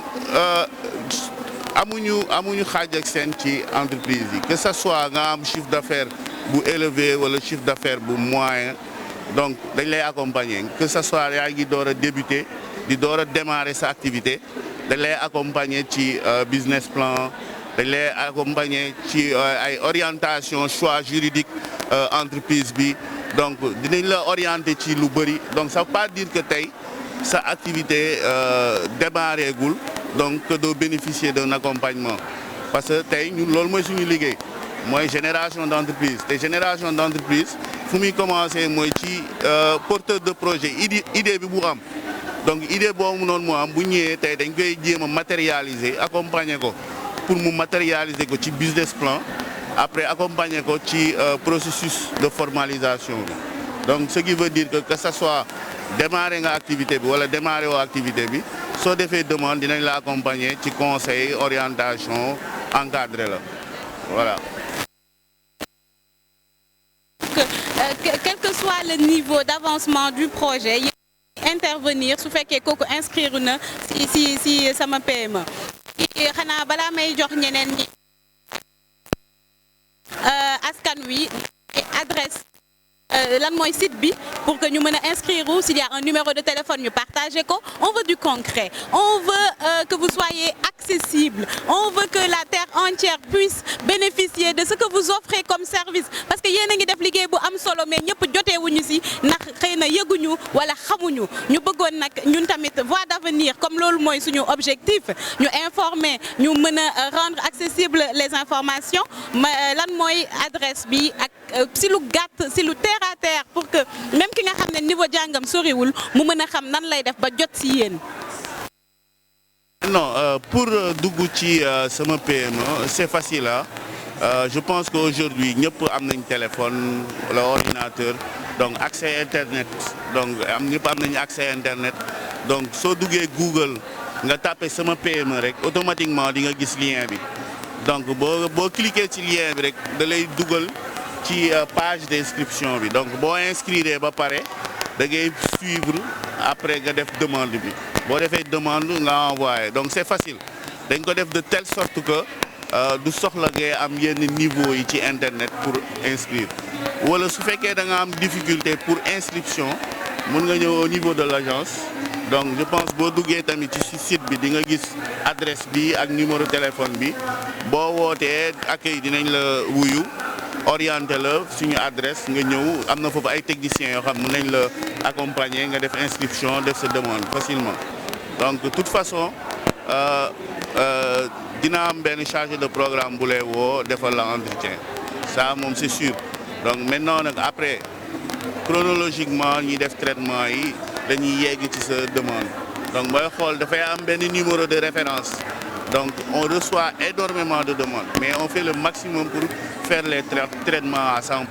amuñu xaaj ak seen ci entreprise yi que ça soit nga am chiffre d'affaires bu élevé wala chiffre d'affaires bu moyen donc dañ lay accompagner que ça soit yaa ngi door a débuter di door a démarrer sa activité dañ lay accompagner ci business plan dañ lay accompagner ci ay orientation choix juridique entreprise bi donc dinañ la orienter ci lu bëri donc ça veut pas dire que tey sa activité démarré gul donc que doo bénéficier d'un accompagnement parce que tey ñun loolu mooy suñu liggéey mooy génération d'entreprise te génération d'entreprise fu muy commencer mooy ci porteur de projet idée bi bu am donc idée boobu noonu moo am bu ñëwee tey dañ koy jéem a matérialiser accompagner ko pour mu matérialiser ko ci business plan après accompagner ko ci processus de formalisation bi donc ce qui veut dire que ça soit démarrer nga activité bi wala démarrer woo activité bi soo defee demande dinañ la accompagner ci conseil orientation encadré la voilà. Quel que soit le niveau d'avancement du projet intervenir su fekkee kooku inscrire na si sama PME xanaa balaa may jox ñeneen ñi askan wi adresse lan mooy site bi pour que ñu mën a inscrire s'il y a un numéro de téléphone ñu partager ko on veut du concret on veut que vous soyez accessible on veut que la terre entière puisse bénéficier de ce que vous offrez comme service parce que yéen a ngi def liggéey bu am solo mais ñëpp joteewuñu si ndax xëy na yëguñu wala xamuñu ñu bëggoon nag ñun tamit voie d'avenir comme loolu mooy suñu objectif ñu informer ñu mën a rendre accessible les informations lan mooy adresse bi ak si lu gàtt si lu terre à terre pour que même ki nga xam ne niveau jàngam soriwul mu mën a xam nan lay def ba jot si yéen. Non pour dugg ci sama PME c'est facile je pense qu'aujourd'hui ñëpp am nañ téléphone wala ordinateur donc accès internet donc ñëpp am nañ accès internet donc soo duggee Google nga tapé sama PME rek automatiquement di nga gis lien bi donc boo cliquer ci lien bi rek da lay dugal ci page d'inscription bi donc boo inscrire ba pare da ngay suivre après nga def demande bi boo defee demande nga envoyé donc c'est facile dañ ko def de telle sorte que du soxla ngay am yenn niveau yi ci internet pour inscrire wala su fekkee da nga am difficulté pour inscription mun nga ñëw au niveau de l'agence. Donc je pense boo duggee tamit ci site bi di nga gis adresse bi ak numéro téléphone bi boo wootee accueil dinañ la wuyu orienté la suñu adresse nga ñëw am na foofu ay techniciens yoo xam mën nañ la accompagner nga def inscription def sa demande facilement. Donc de toute façon dina am benn chargé de programme bu lay woo defal la entretien ça moom c'est sûr. Donc maintenant nag après chronologiquement ñuy def traitement yi dañuy yegg ci sa demande donc booy xool dafay am benn numéro de référence donc on reçoit énormément de demandes mais on fait le maximum pour faire les traitements à 100%.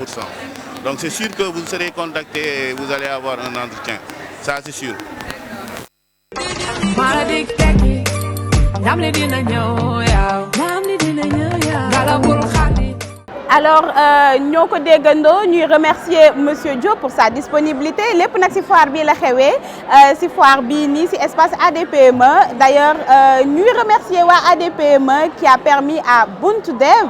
Donc c'est sûr que vous serez contacté et vous allez avoir un entretien, ça c'est sûr. Alors ñoo ko déggandoo ñuy remercier monsieur Diop pour sa disponibilité lépp nag ci foire bi la xewee ci foire bii nii ci espace ADPME d'ailleurs ñuy remercier waa ADPME qui a permis à Buntu Dev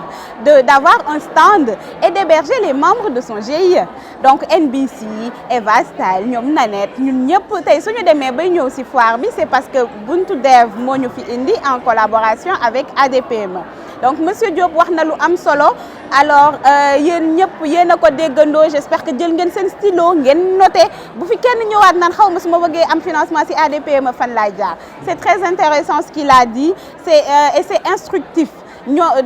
d'avoir un stand et d'héberger les membres de son GIE. Donc NBC, Eva Style, ñoom Nanette ñun ñëpp tey suñu demee bay ñëw ci foire bi c'est parce que Buntu Dev moo ñu fi indi en collaboration avec ADPME. Donc monsieur Diop wax na lu am solo alors yéen ñëpp yéen a ko déggandoo j'espère que jël ngeen seen stylo ngeen noté bu fi kenn ñëwaat naan xaw ma su ma bëggee am financement ci ADPME fan laay jaar. C'est très intéressant ce qu'il a dit et c'est instructif.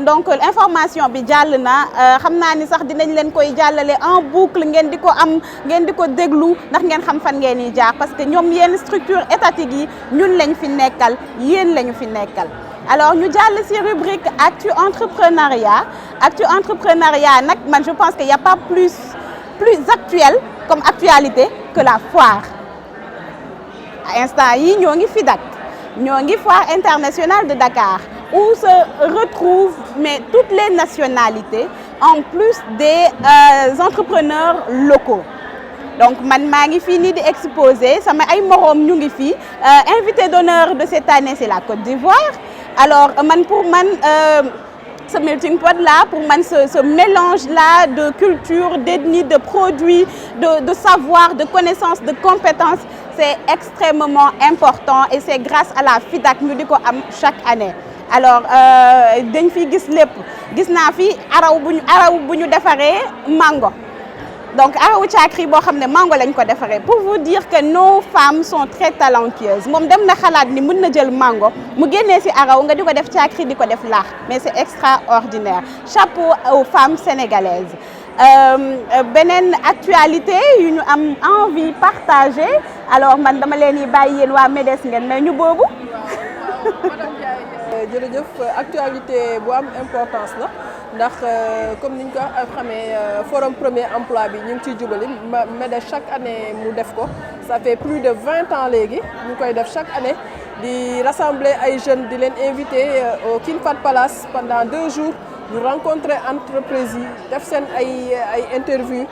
Donc information bi jàll na xam naa ni sax dinañ leen koy jàllale en boucle ngeen di ko am ngeen di ko déglu ndax ngeen xam fan ngeen di jaar parce que ñoom yenn structure étatique yi ñun lañ fi nekkal yéen lañu fi nekkal. Alors ñu jàll ci rubrique actu entrepreneuriat nag man je pense qu'il y a pas plus actuel comme actualité que la foire instant yi ñoo ngi FIDAK ñoo ngi foire internationale de Dakar où se retrouvent mais toutes les nationalités en plus des entrepreneurs locaux. Donc man maa ngi fii nii di exposer sama ay moroom ñu ngi fii invité d'honneur de cette année c'est la Côte d'Ivoire. Alors pour man ce melting pot là pour man ce mélange là de culture, d'ethnie, de produits, de savoir, de connaissances, de compétences c'est extrêmement important et c'est grâce à la FIDAK ñu di ko am chaque année. Alors dañ fi gis lépp gis naa fi araw bu ñu defaree mango. Donc arawu caakri boo xam ne mango lañ ko defaree pour vous dire que nos femmes sont très talentueuses moom dem na xalaat ni mën na jël mango mu génnee ci araw nga di ko def caakri di ko def laax mais c'est extraordinaire chapeau aux femmes sénégalaises. Beneen actualité yu ñu am envie partager alors man dama leen di bàyyi yéen waa MEDES ngeen may ñu boobu. jërëjëf actualité bu am importance la ndax comme niñ ko xamee forum premier emploi bi ñu ngi ciy jubali MEDES chaque année mu def ko ça fait plus de 20 ans léegi ñu koy def chaque année di rassembler ay jeunes di leen inviter au King Fahd Palace pendant 2 jours ñu rencontrer entreprises yi def seen ay interview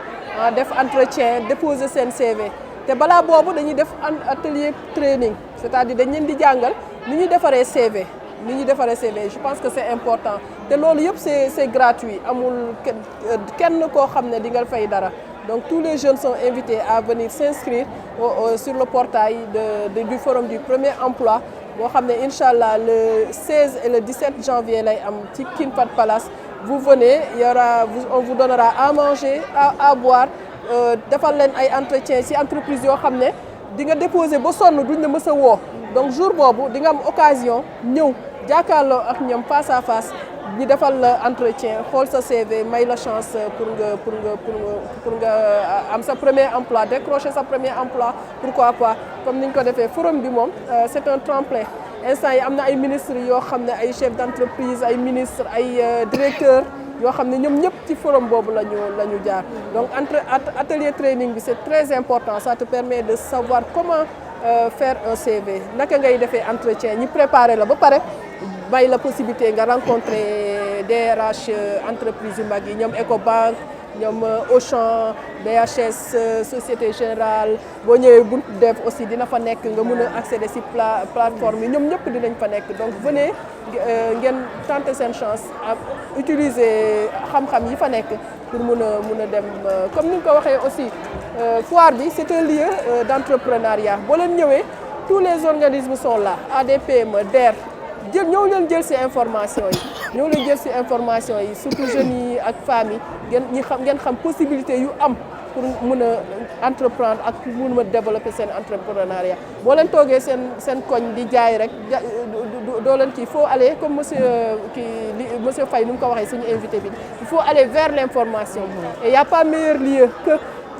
def entretien déposer seen CV te balaa boobu dañuy def atelier training c'est-à-dire dañ leen di jàngal ni ñuy defaree CV. Je pense que c'est important te loolu yëpp c'est gratuit amul kenn koo xam ne di nga fay dara donc tous les jeunes sont invités à venir s'inscrire sur le portail du forum du premier emploi boo xam ne inchallah le 16 et le 17 janvier lay am ci King Fahd Palace vous venez on vous donnera à manger à boire defal leen ay entretien ci entreprise yoo xam ne di nga déposer ba sonn duñ la mës a woo donc jour boobu di nga am occasion ñëw jàkkaarloo ak ñoom face à face ñu defal la entretien xool sa CV may la chance pour nga am sa premier emploi décrocher sa premier emploi pourquoi pas comme niñ ko defee forum bi moom c'est un tremplin instant yi am na ay ministres yoo xam ne ay chefs d'entreprise ay ministres ay directeurs yoo xam ne ñoom ñëpp ci forum boobu la ñu jaar donc atelier training bi c'est très important ça te permet de savoir comment faire un CV naka ngay defee entretien ñi préparer la ba pare bay la possibilité nga rencontrer DRH entreprise yu mag yi ñoom Ecobank ñoom Auchan BHS Société Générale boo ñëwee buntu dev aussi dina fa nekk nga mën a accéder ci plateforme yi ñoom ñëpp dinañ fa nekk donc venez ngeen tenter seen chance à utiliser xam-xam yi fa nekk pour mën a dem comme ni nga ko waxee aussi foire bi c'est un lieu d'entrepreneuriat boo leen ñëwee tous les organismes sont là ADPME DER ñëw leen jël ci information yi ñëw leen jël ci information yi surtout jeunes yi ak femmes yi ngeen xam possibilité yu am pour mën a entreprendre ak mën a développer seen entrepreneuriat boo leen toogee seen koñ di jaay rek doo leen kii il faut aller comme monsieur Faye nu mu ko waxee suñu invité bi il faut aller vers l'information et il y a pas meilleur lieu que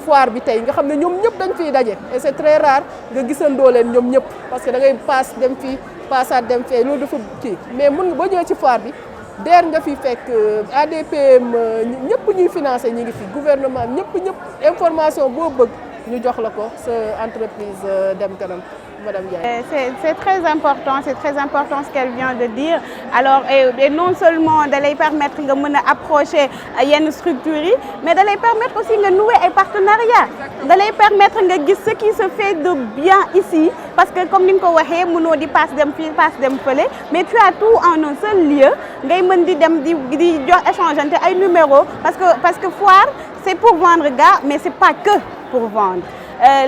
foire bi tey nga xam ne ñoom ñëpp dañ fiy daje et c'est très rare nga gisandoo leen ñoom ñëpp parce que da ngay paas dem fii paasaat dem fee loolu dafa kii mais mën nga boo ñëwee ci foire bi DER nga fi fekk ADPM ñëpp ñuy financé ñi ngi fi gouvernement ñëpp information boo bëgg ñu jox la ko sa entreprise dem kanam Madame Ndiaye. C'est très important ce qu'elle vient de dire. Alors, et non seulement de les permettre de approcher yenn structures yi, mais de les permettre aussi de nouer un partenariat. De les permettre de voir ce qui se fait de bien ici. Parce que comme nous l'avons dit, nous avons passe dem fële, mais tu as tout en un seul lieu. Ngay mën di échanger ay numéros parce que foire, c'est pour vendre gars, mais c'est pas que pour vendre.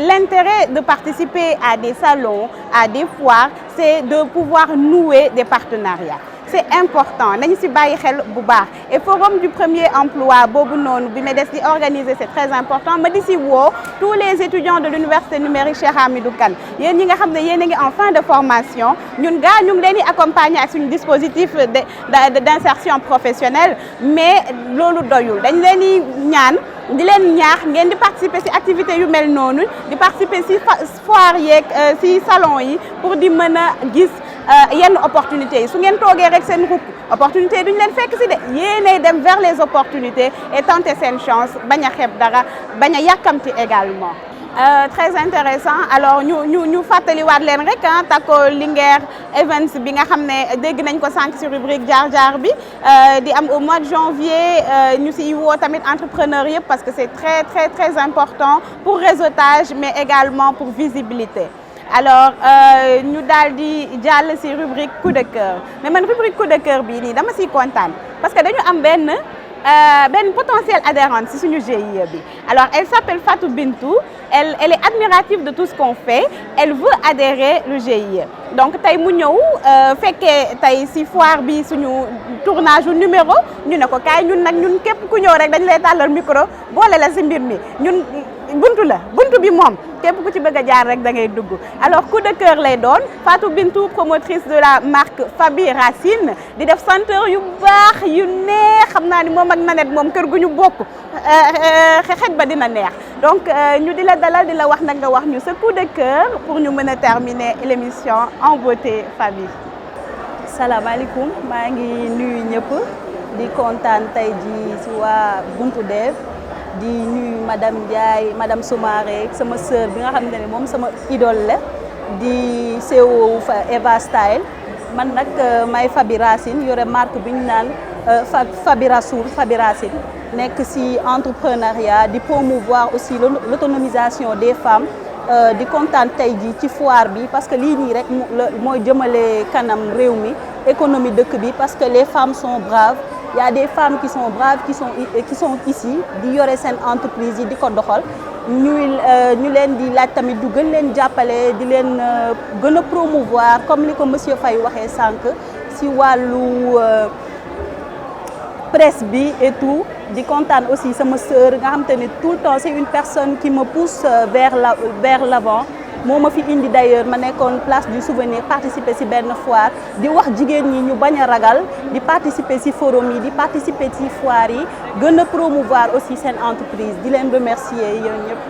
L'intérêt de participer à des salons, à des foires, c'est de pouvoir nouer des partenariats. C'est important. Nañu ci bàyyi xel bu baax. Et forum du premier emploi boobu noonu bi ma des di organiser c'est très important ma di ci woo tous les étudiants de l'université numérique Cheikh Hamidou Kane yéen ñi nga xam ne yéen a ngi en fin de formation ñun gaa ñu ngi leen di accompagner ak suñu dispositif d'insertion professionnelle mais loolu doyul dañ leen di ñaan di leen ñaax ngeen di participer ci activités yu mel noonu di participer ci foire yeeg ci salon yi pour di mën a gis yenn opportunités yi su ngeen toogee rek seen ruq opportunité yi duñu leen fekk ci de yéenay dem vers les opportunités et tenter seen chance bañ a xeeb dara bañ a yàkkamti également. Très intéressant alors ñu fàttaliwaat leen rek Tako Linguère Events bi nga xam ne dégg nañ ko sànq ci rubrique jaar-jaar bi di am au mois de janvier ñu ci woo tamit entrepreneurs yëpp parce que c'est très important pour réseautage mais également pour visibilité. Alors ñu daal di jàll ci rubrique coup de cœur mais man rubrique coup de cœur bii nii dama ciy kontaan parce que dañu am benn potentielle adhérente ci suñu GIE bi alors elle s'appelle Fatou Bintou elle est admirative de tout ce qu'on fait elle veut adhérer le GIE donc tey mu ñëw fekkee tey ci foire bi suñu tournage u numéro ñu ne ko kaay ñun képp ku ñëw rek dañ lay tàllal micro boole la ci mbir mi ñun buntu bi moom képp ku ci bëgg a jaar rek da ngay dugg alors coup de cœur lay doon Fatou Bintou promotrice de la marque Fabi Racine di def senteur yu baax yu neex xam naa ni moom ak Nanette moom kër gu ñu bokk xet ba dina neex donc ñu di la dalal di la wax nag nga wax ñu sa coup de cœur pour ñu mën a terminer l'émission en beauté Fabi. salaamaaleykum maa ngi nuyu ñëpp di kontaan tey ji ci waa Buntu Dev di nuyu madame Ndiaye madame Soumaré sama sœur bi nga xam ne moom sama idole la di CEO fa Eva Style man nag may Fabi Racine yore marque bi ñu naan Fabi Racine nekk ci entrepreneuriat di promouvoir aussi l'autonomisation des femmes di kontaan tey ji ci foire bi parce que lii nii rek mooy jëmale kanam réew mi économie dëkk bi parce que les femmes sont braves. Il y a des femmes qui sont braves qui sont ici di yore seen entreprise yi di ko doxal ñu leen di laaj tamit du gën leen jàppale di leen gën a promouvoir comme li ko monsieur Faye waxee sànq ci wàllu presse bi et tout di kontaan aussi sama sœur nga xam te ne tout le temps c'est une personne qui me pousse vers l'avant moo ma fi indi d'ailleurs ma nekkoon place du souvenir participer ci benn foire di wax jigéen ñi ñu bañ a ragal di participer ci forum yi di participer ci foire yi gën a promouvoir aussi seen entreprise di leen remercier yéen ñëpp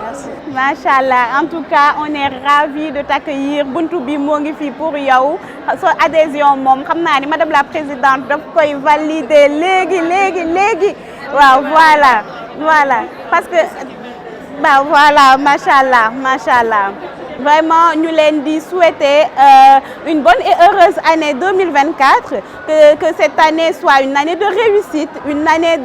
merci. Machallah en tout cas on est ravis de t'accueillir buntu bi moo ngi fii pour yow sa adhésion moom xam naa ni madame la présidente daf koy valider léegi waaw voilà parce que. Bah voilà, machallah. Vraiment, nous leur souhaiter une bonne et heureuse année 2024, que cette année soit une année de réussite, une année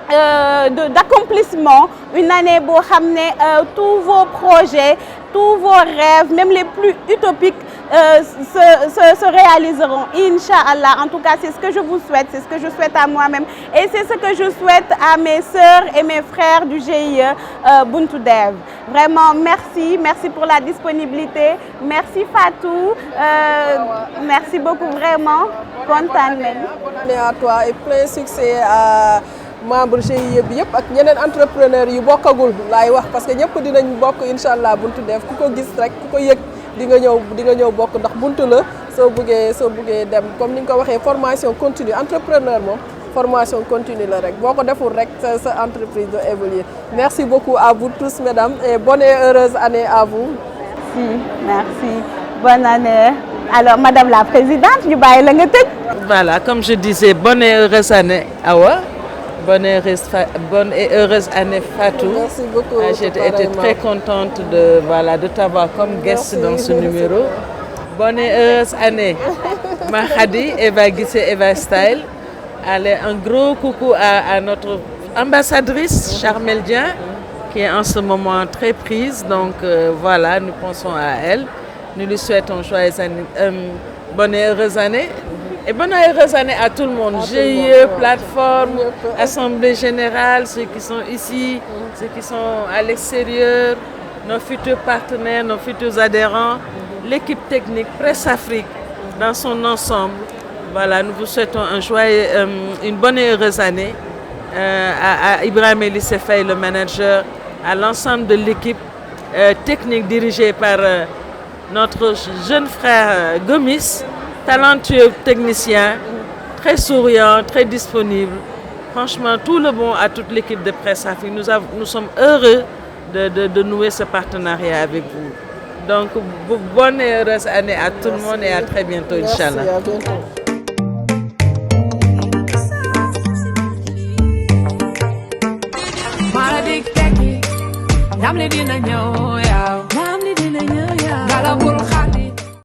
d'accomplissement, une année pour ramener tous vos projets, tous vos rêves, même les plus utopiques, se réaliseront, Inch'Allah. En tout cas, c'est ce que je vous souhaite, c'est ce que je souhaite à moi-même et c'est ce que je souhaite à mes sœurs et mes frères du GIE Buntu Dev. Vraiment, merci pour la disponibilité. Merci Fatou, merci beaucoup, vraiment. Kontaan nañu. Bonne année à toi et plein succès à membre GIE bi yëpp ak ñeneen entrepreneur yu bokkagul laay wax parce que ñëpp dinañ bokk Inch'Allah Buntu Dev ku ko gis rek ku ko yëg di nga ñëw bokk ndax buntu la soo buggee dem comme ni nga ko waxee formation continue entrepreneur moom formation continue la rek boo ko deful rek sa entreprise doit évoluer. Merci beaucoup à vous tous mesdames et bonne et heureuse année à vous. Merci. Bonne année. Alors madame la présidente, ñu bàyyi la nga tëj. Voilà, comme je disais, bonne et heureuse année Awa. Bonne et heureuse année Fatou. Merci beaucoup. J'ai été très contente de t'avoir comme guest dans ce numéro. Bonne et heureuse année Mahadi, Eva Guissé, Eva Style. Allez, un gros coucou à notre ambassadrice Charmel Dieng qui est en ce moment très prise. Donc voilà, nous pensons à elle. Nous lui souhaitons joyeuse année, bonne et heureuse année. Et bonne et heureuse année à tout le monde. GIE, plateforme, assemblée générale, ceux qui sont ici, ceux qui sont à l'extérieur, nos futurs partenaires, nos futurs adhérents, l'équipe technique, Presse Afrique dans son ensemble. Voilà, nous vous souhaitons une bonne et heureuse année à Ibrahim Elissé Faye, le manager, à l'ensemble de l'équipe technique dirigée par notre jeune frère Gomis, talentueux technicien, très souriant, très disponible. Franchement, tout le bon à toute l'équipe de Presse Afrique. Nous sommes heureux de nouer ce partenariat avec vous. Donc, bonne et heureuse année à tout le monde et à très bientôt, Inch'Allah. Merci, à bientôt. Namli dina ñëw yaw, gala bul